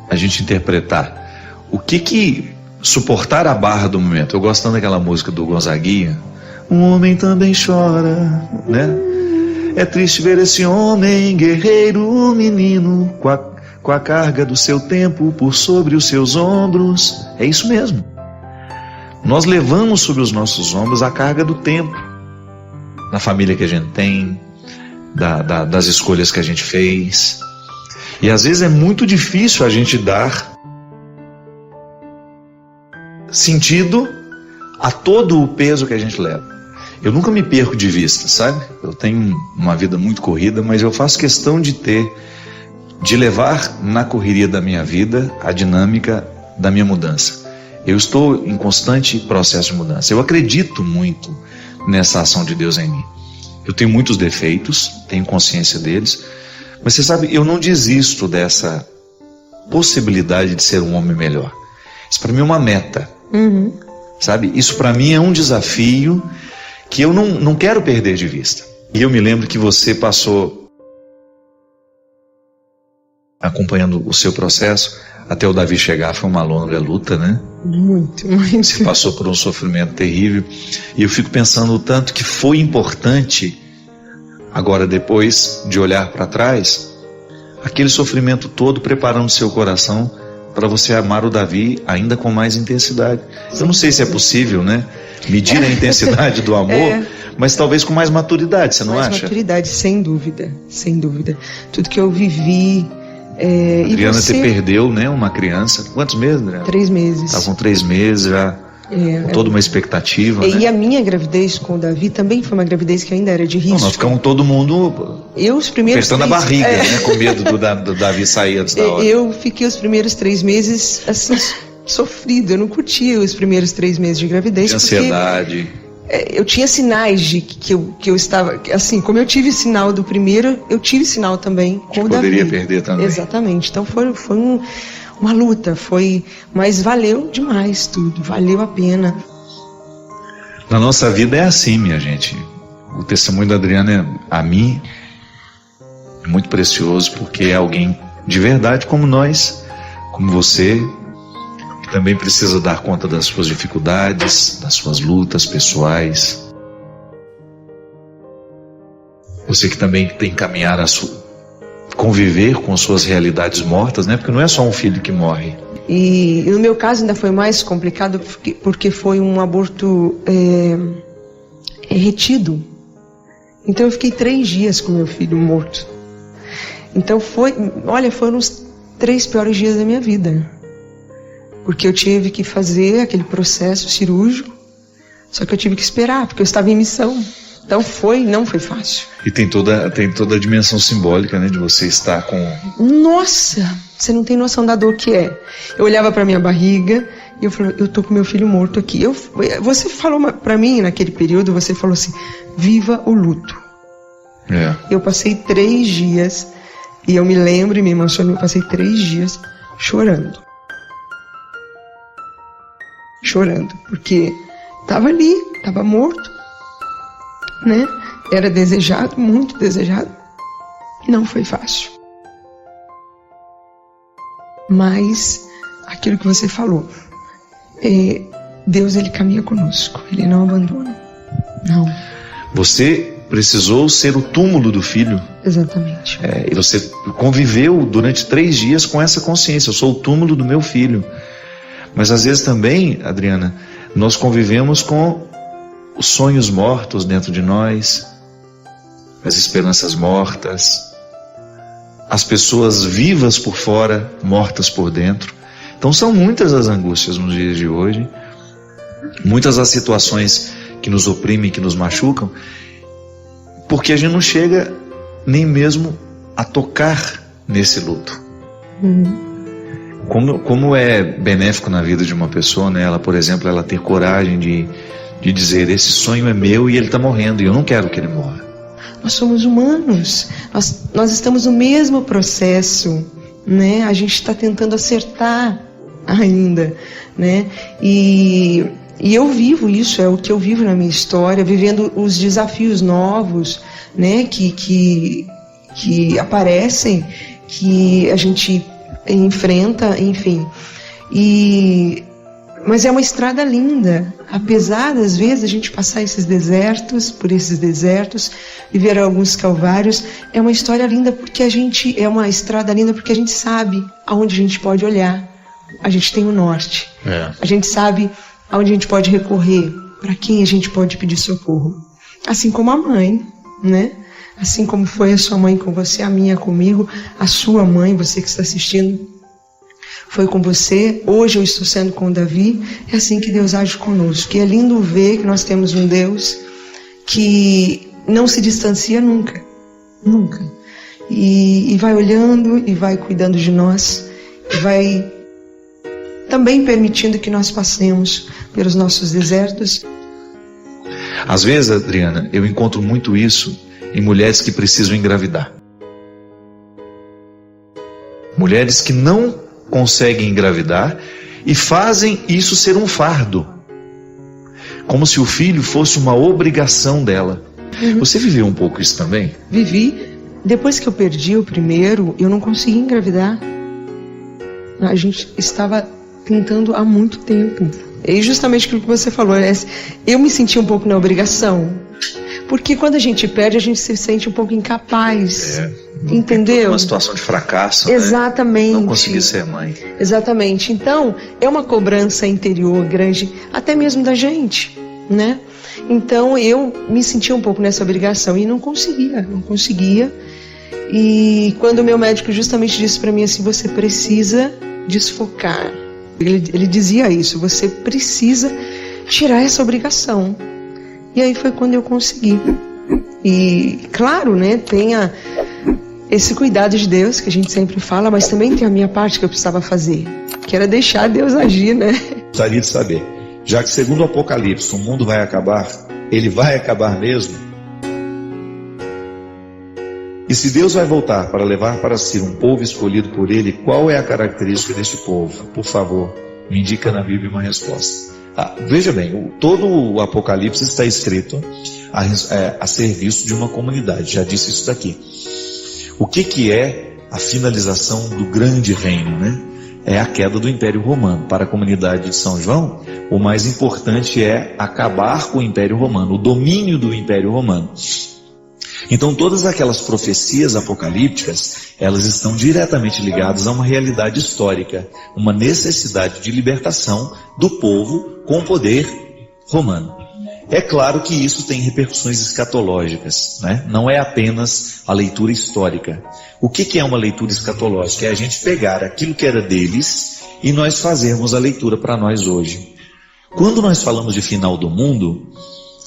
a gente interpretar o que suportar a barra do momento. Eu gosto tanto daquela música do Gonzaguinha, um homem também chora, né? É triste ver esse homem, guerreiro, menino, com a carga do seu tempo por sobre os seus ombros. É isso mesmo. Nós levamos sobre os nossos ombros a carga do tempo, da família que a gente tem, das escolhas que a gente fez. E às vezes é muito difícil a gente dar sentido a todo o peso que a gente leva. Eu nunca me perco de vista, sabe? Eu tenho uma vida muito corrida, mas eu faço questão de levar na correria da minha vida a dinâmica da minha mudança. Eu estou em constante processo de mudança. Eu acredito muito nessa ação de Deus em mim. Eu tenho muitos defeitos, tenho consciência deles, mas você sabe, eu não desisto dessa possibilidade de ser um homem melhor. Isso para mim é uma meta, sabe? Isso para mim é um desafio que eu não quero perder de vista. E eu me lembro que você passou acompanhando o seu processo até o Davi chegar, foi uma longa luta, né? Muito. Você passou por um sofrimento terrível, e eu fico pensando o tanto que foi importante, agora depois de olhar para trás, aquele sofrimento todo preparando seu coração para você amar o Davi ainda com mais intensidade. Eu não sei se é possível, né? Medir a intensidade do amor, mas talvez com mais maturidade, você não acha? Mais maturidade, sem dúvida, sem dúvida. Tudo que eu vivi... Adriana, você perdeu, né, uma criança. Quantos meses, Adriana? 3 meses. Estava com 3 meses já, com toda uma expectativa. E né? a minha gravidez com o Davi também foi uma gravidez que ainda era de risco. Não, nós ficamos todo mundo apertando a barriga, né, com medo do Davi sair antes da hora. Eu fiquei os primeiros 3 meses assim, sofrido. Eu não curtia os primeiros 3 meses de gravidez. De ansiedade. Eu tinha sinais de que eu estava, assim, como eu tive sinal do primeiro, eu tive sinal também com o Davi. Poderia perder também. Exatamente. Então foi uma luta, mas valeu demais tudo, valeu a pena. Na nossa vida é assim, minha gente. O testemunho da Adriana, a mim, é muito precioso, porque é alguém de verdade como nós, como você, que também precisa dar conta das suas dificuldades, das suas lutas pessoais. Você que também tem que caminhar conviver com suas realidades mortas, né? Porque não é só um filho que morre. E no meu caso ainda foi mais complicado porque foi um aborto retido. Então eu fiquei 3 dias com meu filho morto. Então foram os 3 piores dias da minha vida. Porque eu tive que fazer aquele processo cirúrgico, só que eu tive que esperar, porque eu estava em missão. Então não foi fácil. E tem toda a dimensão simbólica, né, de você estar com... Nossa, você não tem noção da dor que é. Eu olhava para minha barriga e eu falei, eu tô com meu filho morto aqui. Você falou para mim naquele período, você falou assim, viva o luto. Eu passei 3 dias, e eu me lembro e me emocionei, eu passei 3 dias chorando. Chorando, porque estava ali, estava morto, né? Era desejado, muito desejado. Não foi fácil. Mas aquilo que você falou, Deus, ele caminha conosco, ele não abandona. Não. Você precisou ser o túmulo do filho. Exatamente. E você conviveu durante 3 dias com essa consciência, eu sou o túmulo do meu filho. Mas às vezes também, Adriana, nós convivemos com os sonhos mortos dentro de nós, as esperanças mortas, as pessoas vivas por fora, mortas por dentro. Então são muitas as angústias nos dias de hoje, muitas as situações que nos oprimem, que nos machucam, porque a gente não chega nem mesmo a tocar nesse luto. Como é benéfico na vida de uma pessoa, né? Ela, por exemplo, ela ter coragem de dizer, esse sonho é meu e ele está morrendo, e eu não quero que ele morra. Nós somos humanos, nós estamos no mesmo processo, né? A gente está tentando acertar ainda, né? E eu vivo isso, é o que eu vivo na minha história, vivendo os desafios novos, né? Que aparecem, que a gente enfrenta, enfim. Mas é uma estrada linda, apesar das vezes a gente passar por esses desertos, viver alguns calvários. É uma história linda porque é uma estrada linda porque a gente sabe aonde a gente pode olhar. A gente tem o norte. A gente sabe aonde a gente pode recorrer, para quem a gente pode pedir socorro. Assim como a mãe, né? Assim como foi a sua mãe com você, a minha comigo, a sua mãe, você que está assistindo, foi com você, hoje eu estou sendo com o Davi. É assim que Deus age conosco. E é lindo ver que nós temos um Deus que não se distancia nunca, nunca. E vai olhando e vai cuidando de nós, e vai também permitindo que nós passemos pelos nossos desertos. Às vezes, Adriana, eu encontro muito isso em mulheres que precisam engravidar. Mulheres que não conseguem engravidar e fazem isso ser um fardo, como se o filho fosse uma obrigação dela. Você viveu um pouco isso também? Vivi. Depois que eu perdi o primeiro, eu não consegui engravidar. A gente estava tentando há muito tempo. E justamente aquilo que você falou, eu me senti um pouco na obrigação. Porque quando a gente perde, a gente se sente um pouco incapaz. Entendeu? Uma situação de fracasso. Exatamente. Né? Não conseguir ser mãe. Exatamente. Então, é uma cobrança interior grande, até mesmo da gente, né? Então, eu me sentia um pouco nessa obrigação e não conseguia. E quando o meu médico justamente disse para mim assim, você precisa desfocar. Ele dizia isso, você precisa tirar essa obrigação. E aí foi quando eu consegui. E claro, né, tem esse cuidado de Deus que a gente sempre fala, mas também tem a minha parte que eu precisava fazer, que era deixar Deus agir, né? Gostaria de saber, já que segundo o Apocalipse o mundo vai acabar, ele vai acabar mesmo? E se Deus vai voltar para levar para si um povo escolhido por ele, qual é a característica deste povo? Por favor, me indica na Bíblia uma resposta. Veja bem, todo o Apocalipse está escrito a serviço de uma comunidade, já disse isso daqui. O que é a finalização do grande reino, né? É a queda do Império Romano. Para a comunidade de São João, o mais importante é acabar com o Império Romano, o domínio do Império Romano. Então todas aquelas profecias apocalípticas, elas estão diretamente ligadas a uma realidade histórica, uma necessidade de libertação do povo com o poder romano. É claro que isso tem repercussões escatológicas, né? Não é apenas a leitura histórica. O que é uma leitura escatológica? É a gente pegar aquilo que era deles e nós fazermos a leitura para nós hoje. Quando nós falamos de final do mundo,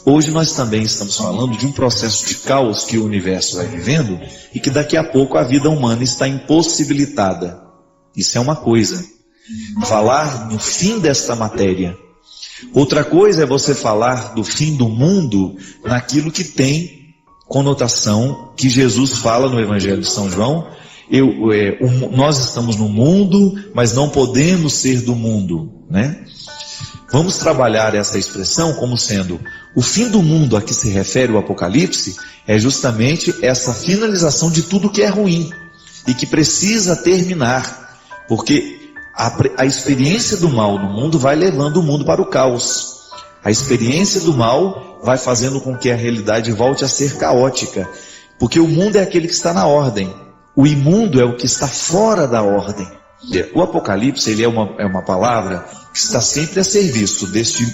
hoje nós também estamos falando de um processo de caos que o universo vai vivendo e que daqui a pouco a vida humana está impossibilitada. Isso é uma coisa. Falar no fim desta matéria. Outra coisa é você falar do fim do mundo naquilo que tem conotação que Jesus fala no Evangelho de São João. Nós estamos no mundo, mas não podemos ser do mundo, né? Vamos trabalhar essa expressão como sendo o fim do mundo a que se refere o Apocalipse é justamente essa finalização de tudo que é ruim e que precisa terminar, porque a experiência do mal no mundo vai levando o mundo para o caos. A experiência do mal vai fazendo com que a realidade volte a ser caótica, porque o mundo é aquele que está na ordem, o imundo é o que está fora da ordem. O Apocalipse ele é uma palavra que está sempre a serviço deste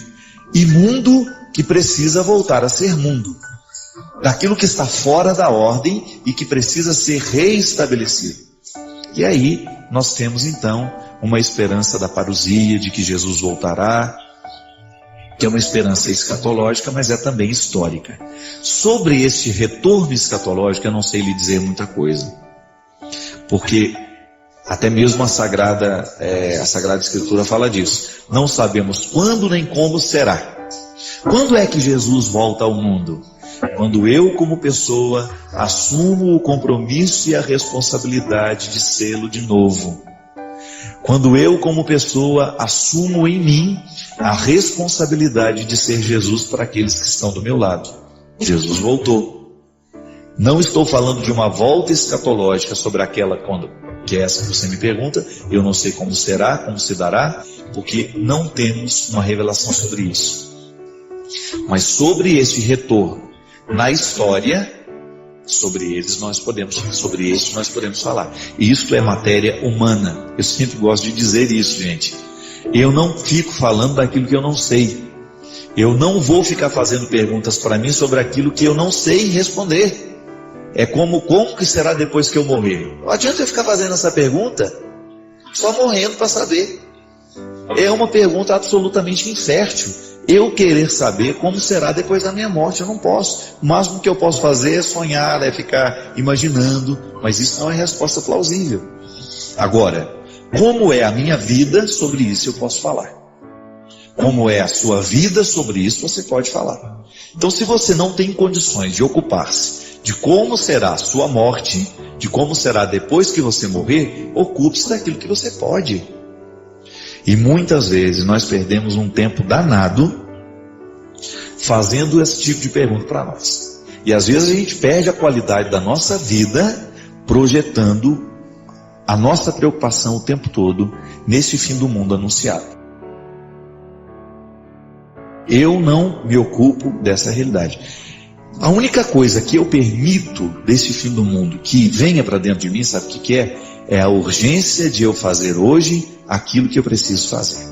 imundo que precisa voltar a ser mundo, daquilo que está fora da ordem e que precisa ser reestabelecido. E aí nós temos então uma esperança da parousia, de que Jesus voltará, que é uma esperança escatológica, mas é também histórica. Sobre este retorno escatológico eu não sei lhe dizer muita coisa, porque até mesmo a Sagrada Escritura fala disso. Não sabemos quando nem como será. Quando é que Jesus volta ao mundo? Quando eu, como pessoa, assumo o compromisso e a responsabilidade de sê-lo de novo. Quando eu, como pessoa, assumo em mim a responsabilidade de ser Jesus para aqueles que estão do meu lado. Jesus voltou. Não estou falando de uma volta escatológica sobre aquela que é essa que você me pergunta. Eu não sei como será, como se dará, porque não temos uma revelação sobre isso. Mas sobre este retorno na história, sobre este nós podemos falar. E isto é matéria humana. Eu sempre gosto de dizer isso, gente. Eu não fico falando daquilo que eu não sei. Eu não vou ficar fazendo perguntas para mim sobre aquilo que eu não sei responder. É como que será depois que eu morrer? Não adianta eu ficar fazendo essa pergunta Só morrendo para saber. É uma pergunta absolutamente infértil. Eu querer saber como será depois da minha morte, eu não posso. O máximo que eu posso fazer é sonhar, é ficar imaginando, mas isso não é resposta plausível. Agora, como é a minha vida, sobre isso eu posso falar. Como é a sua vida, sobre isso você pode falar. Então, se você não tem condições de ocupar-se de como será a sua morte, de como será depois que você morrer, ocupe-se daquilo que você pode. E muitas vezes nós perdemos um tempo danado fazendo esse tipo de pergunta para nós. E às vezes a gente perde a qualidade da nossa vida projetando a nossa preocupação o tempo todo nesse fim do mundo anunciado. Eu não me ocupo dessa realidade. A única coisa que eu permito desse fim do mundo que venha para dentro de mim, sabe o que é? É a urgência de eu fazer hoje aquilo que eu preciso fazer.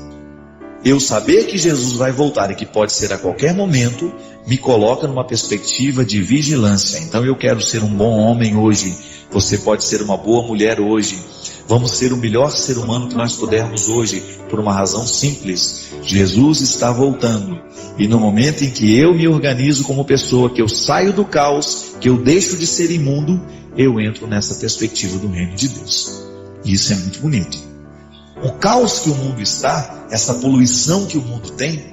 Eu saber que Jesus vai voltar e que pode ser a qualquer momento, me coloca numa perspectiva de vigilância. Então eu quero ser um bom homem hoje, você pode ser uma boa mulher hoje. Vamos ser o melhor ser humano que nós pudermos hoje, por uma razão simples. Jesus está voltando. E no momento em que eu me organizo como pessoa, que eu saio do caos, que eu deixo de ser imundo, eu entro nessa perspectiva do reino de Deus. E isso é muito bonito. O caos que o mundo está, essa poluição que o mundo tem,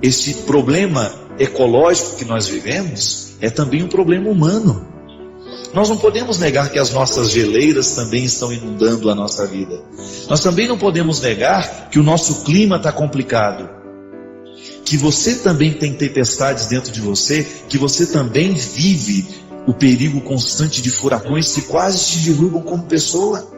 esse problema ecológico que nós vivemos, é também um problema humano. Nós não podemos negar que as nossas geleiras também estão inundando a nossa vida. Nós também não podemos negar que o nosso clima está complicado. Que você também tem tempestades dentro de você, que você também vive o perigo constante de furacões que quase te derrubam como pessoa.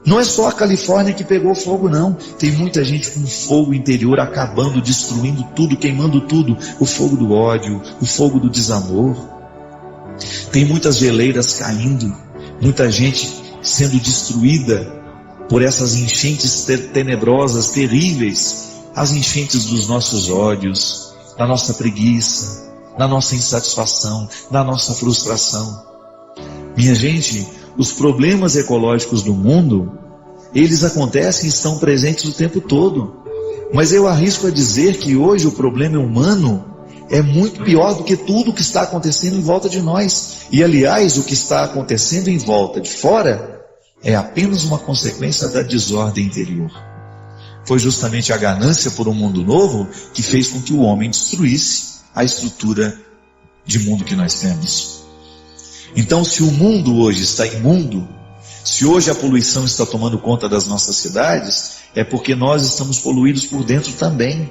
Não é só a Califórnia que pegou fogo, não. Tem muita gente com fogo interior acabando, destruindo tudo, queimando tudo. O fogo do ódio, o fogo do desamor. Tem muitas geleiras caindo, muita gente sendo destruída por essas enchentes tenebrosas, terríveis. As enchentes dos nossos ódios, da nossa preguiça, da nossa insatisfação, da nossa frustração. Minha gente, os problemas ecológicos do mundo, eles acontecem e estão presentes o tempo todo. Mas eu arrisco a dizer que hoje o problema humano é muito pior do que tudo que está acontecendo em volta de nós. E aliás, o que está acontecendo em volta de fora é apenas uma consequência da desordem interior. Foi justamente a ganância por um mundo novo que fez com que o homem destruísse a estrutura de mundo que nós temos. Então, se o mundo hoje está imundo, se hoje a poluição está tomando conta das nossas cidades, é porque nós estamos poluídos por dentro também.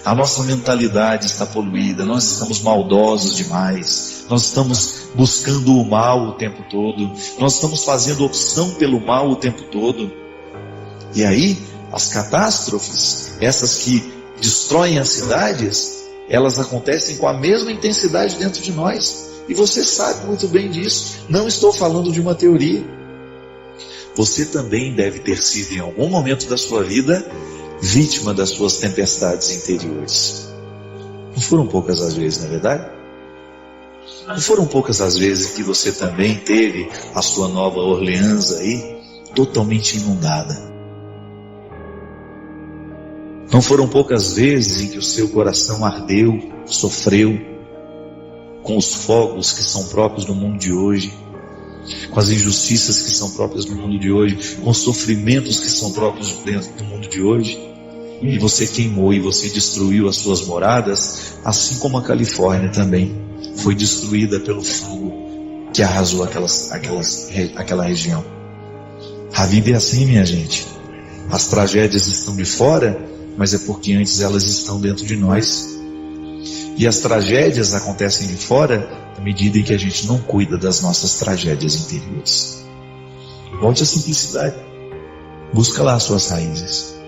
A nossa mentalidade está poluída, nós estamos maldosos demais, nós estamos buscando o mal o tempo todo, nós estamos fazendo opção pelo mal o tempo todo. E aí, as catástrofes, essas que destroem as cidades, elas acontecem com a mesma intensidade dentro de nós. E você sabe muito bem disso. Não estou falando de uma teoria. Você também deve ter sido em algum momento da sua vida vítima das suas tempestades interiores. Não foram poucas as vezes, não é verdade? Não foram poucas as vezes que você também teve a sua Nova Orleans aí totalmente inundada. Não foram poucas vezes em que o seu coração ardeu, sofreu com os fogos que são próprios do mundo de hoje, com as injustiças que são próprias do mundo de hoje, com os sofrimentos que são próprios dentro do mundo de hoje. E você queimou e você destruiu as suas moradas, assim como a Califórnia também foi destruída pelo fogo que arrasou aquela região. A vida é assim, minha gente. As tragédias estão de fora, mas é porque antes elas estão dentro de nós. E as tragédias acontecem de fora à medida em que a gente não cuida das nossas tragédias interiores. Volte à simplicidade. Busca lá as suas raízes.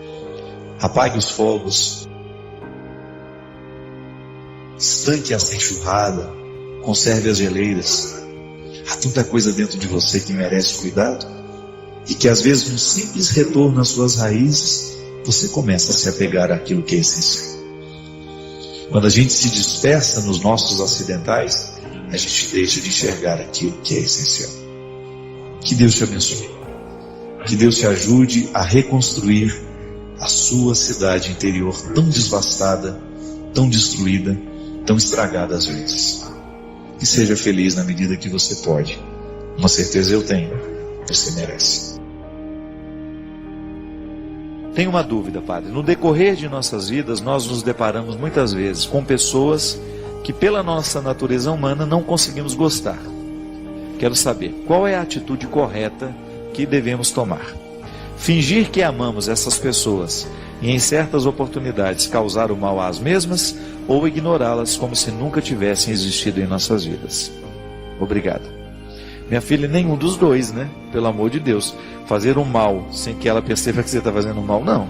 Apague os fogos. Estanque essa enxurrada. Conserve as geleiras. Há tanta coisa dentro de você que merece cuidado. E que às vezes um simples retorno às suas raízes, você começa a se apegar àquilo que é essencial. Quando a gente se dispersa nos nossos acidentais, a gente deixa de enxergar aquilo que é essencial. Que Deus te abençoe. Que Deus te ajude a reconstruir a sua cidade interior tão devastada, tão destruída, tão estragada às vezes. E seja feliz na medida que você pode. Uma certeza eu tenho, você merece. Tenho uma dúvida, Padre. No decorrer de nossas vidas, nós nos deparamos muitas vezes com pessoas que pela nossa natureza humana não conseguimos gostar. Quero saber, qual é a atitude correta que devemos tomar? Fingir que amamos essas pessoas e em certas oportunidades causar o mal às mesmas, ou ignorá-las como se nunca tivessem existido em nossas vidas? Obrigado. Minha filha, nenhum dos dois, né? Pelo amor de Deus. Fazer um mal sem que ela perceba que você está fazendo um mal, não.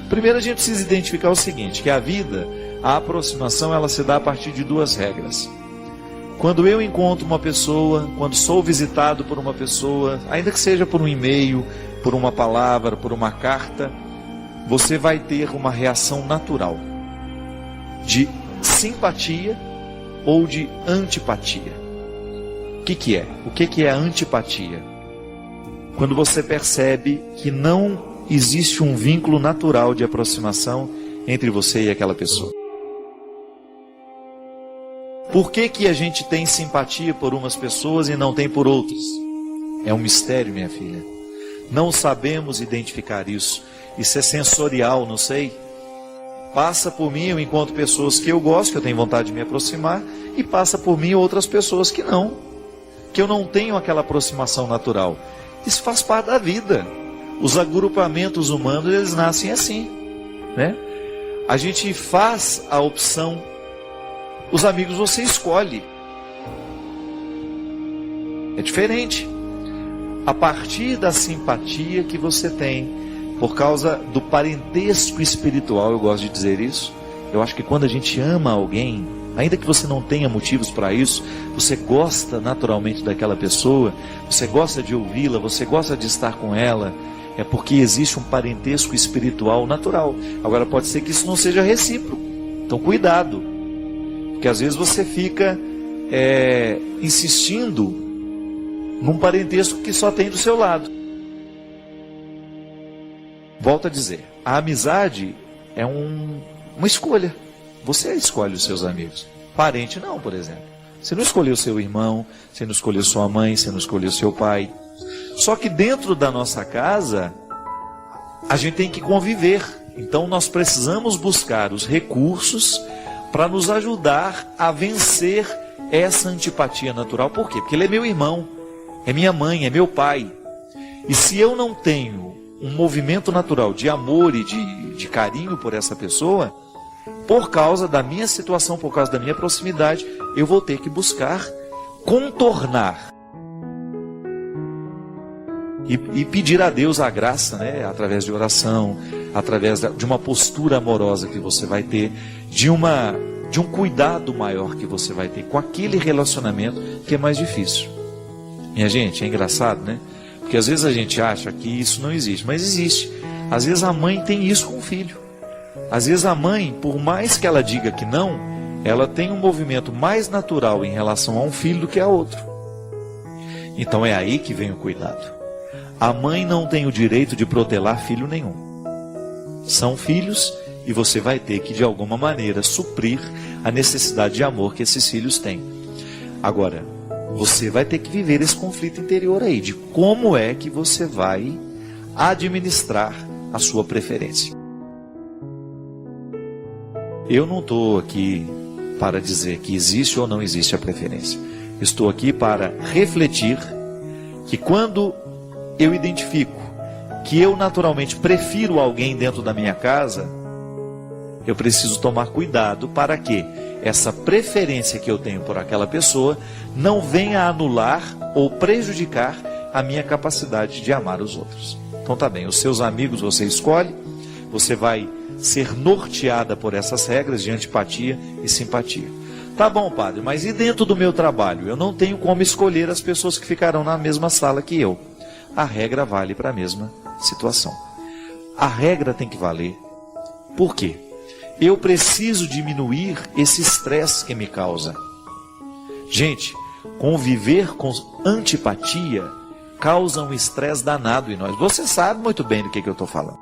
Primeiro a gente precisa identificar o seguinte, que a vida, a aproximação, ela se dá a partir de duas regras. Quando eu encontro uma pessoa, quando sou visitado por uma pessoa, ainda que seja por um e-mail, por uma palavra, por uma carta, você vai ter uma reação natural de simpatia ou de antipatia. O que é? O que é a antipatia? Quando você percebe que não existe um vínculo natural de aproximação entre você e aquela pessoa. Por que a gente tem simpatia por umas pessoas e não tem por outras? É um mistério, minha filha. Não sabemos identificar isso. Isso é sensorial, não sei. Passa por mim, eu encontro pessoas que eu gosto, que eu tenho vontade de me aproximar, e passa por mim outras pessoas que não. Que eu não tenho aquela aproximação natural. Isso faz parte da vida. Os agrupamentos humanos, eles nascem assim, né? A gente faz a opção. Os amigos você escolhe. É diferente. A partir da simpatia que você tem, por causa do parentesco espiritual, eu gosto de dizer isso. Eu acho que quando a gente ama alguém, ainda que você não tenha motivos para isso, você gosta naturalmente daquela pessoa, você gosta de ouvi-la, você gosta de estar com ela, é porque existe um parentesco espiritual natural. Agora pode ser que isso não seja recíproco, então cuidado, porque às vezes você fica insistindo num parentesco que só tem do seu lado. Volto a dizer, a amizade é uma escolha. Você escolhe os seus amigos. Parente não, por exemplo. Você não escolheu seu irmão, você não escolheu sua mãe, você não escolheu seu pai. Só que dentro da nossa casa, a gente tem que conviver. Então nós precisamos buscar os recursos para nos ajudar a vencer essa antipatia natural. Por quê? Porque ele é meu irmão, é minha mãe, é meu pai. E se eu não tenho um movimento natural de amor e de carinho por essa pessoa, por causa da minha situação, por causa da minha proximidade, eu vou ter que buscar contornar e pedir a Deus a graça, né? Através de oração, através de uma postura amorosa que você vai ter, de um cuidado maior que você vai ter com aquele relacionamento que é mais difícil. Minha gente, é engraçado, né? Porque às vezes a gente acha que isso não existe, mas existe. Às vezes a mãe tem isso com o filho. Às vezes a mãe, por mais que ela diga que não, ela tem um movimento mais natural em relação a um filho do que a outro. Então é aí que vem o cuidado. A mãe não tem o direito de protelar filho nenhum. São filhos e você vai ter que de alguma maneira suprir a necessidade de amor que esses filhos têm. Agora, você vai ter que viver esse conflito interior aí, de como é que você vai administrar a sua preferência. Eu não estou aqui para dizer que existe ou não existe a preferência. Estou aqui para refletir que quando eu identifico que eu naturalmente prefiro alguém dentro da minha casa, eu preciso tomar cuidado para que essa preferência que eu tenho por aquela pessoa não venha anular ou prejudicar a minha capacidade de amar os outros. Então tá bem, os seus amigos você escolhe, você vai ser norteada por essas regras de antipatia e simpatia. Tá bom, padre, mas e dentro do meu trabalho? Eu não tenho como escolher as pessoas que ficarão na mesma sala que eu. A regra vale para a mesma situação. A regra tem que valer. Por quê? Eu preciso diminuir esse estresse que me causa. Gente, conviver com antipatia causa um estresse danado em nós. Você sabe muito bem do que eu estou falando.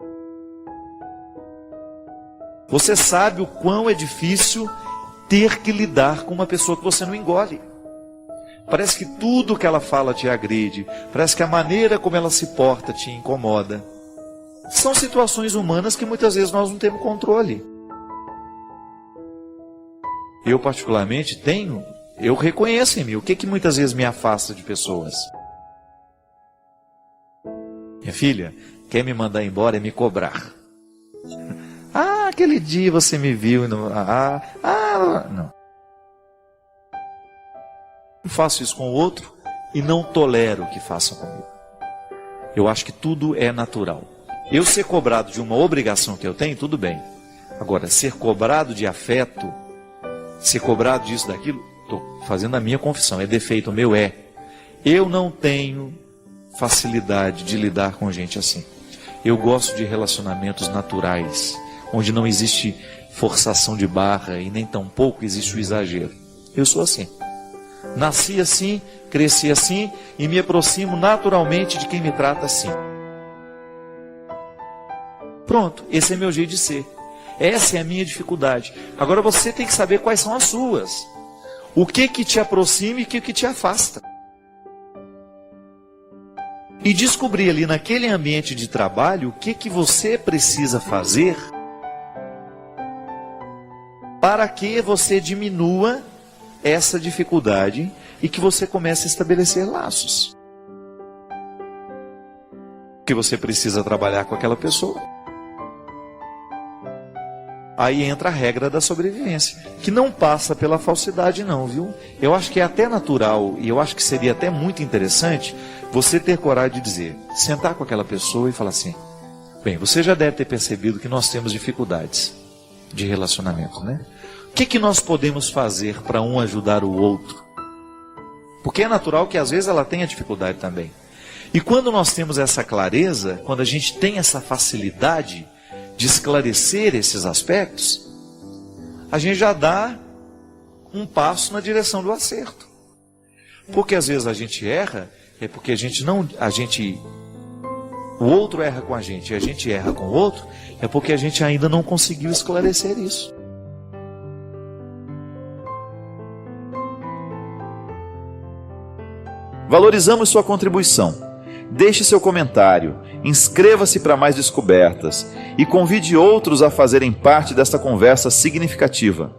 Você sabe o quão é difícil ter que lidar com uma pessoa que você não engole. Parece que tudo que ela fala te agride. Parece que a maneira como ela se porta te incomoda. São situações humanas que muitas vezes nós não temos controle. Eu particularmente eu reconheço em mim o que muitas vezes me afasta de pessoas. Minha filha quer me mandar embora e me cobrar. Ah, aquele dia você me viu. Não. Eu faço isso com o outro e não tolero que façam comigo. Eu acho que tudo é natural. Eu ser cobrado de uma obrigação que eu tenho, tudo bem. Agora, ser cobrado de afeto, ser cobrado disso, daquilo, estou fazendo a minha confissão, é defeito meu, Eu não tenho facilidade de lidar com gente assim. Eu gosto de relacionamentos naturais, onde não existe forçação de barra e nem tampouco existe o exagero. Eu sou assim. Nasci assim, cresci assim e me aproximo naturalmente de quem me trata assim. Pronto, esse é meu jeito de ser. Essa é a minha dificuldade. Agora você tem que saber quais são as suas. O que te aproxima e o que te afasta. E descobrir ali naquele ambiente de trabalho o que você precisa fazer para que você diminua essa dificuldade e que você comece a estabelecer laços. Que você precisa trabalhar com aquela pessoa. Aí entra a regra da sobrevivência, que não passa pela falsidade não, viu? Eu acho que é até natural, e eu acho que seria até muito interessante você ter coragem de dizer, sentar com aquela pessoa e falar assim, bem, você já deve ter percebido que nós temos dificuldades de relacionamento, né? O que nós podemos fazer para um ajudar o outro? Porque é natural que às vezes ela tenha dificuldade também. E quando nós temos essa clareza, quando a gente tem essa facilidade de esclarecer esses aspectos, a gente já dá um passo na direção do acerto. Porque às vezes a gente erra, é porque o outro erra com a gente e a gente erra com o outro, é porque a gente ainda não conseguiu esclarecer isso. Valorizamos sua contribuição. Deixe seu comentário, inscreva-se para mais descobertas e convide outros a fazerem parte desta conversa significativa.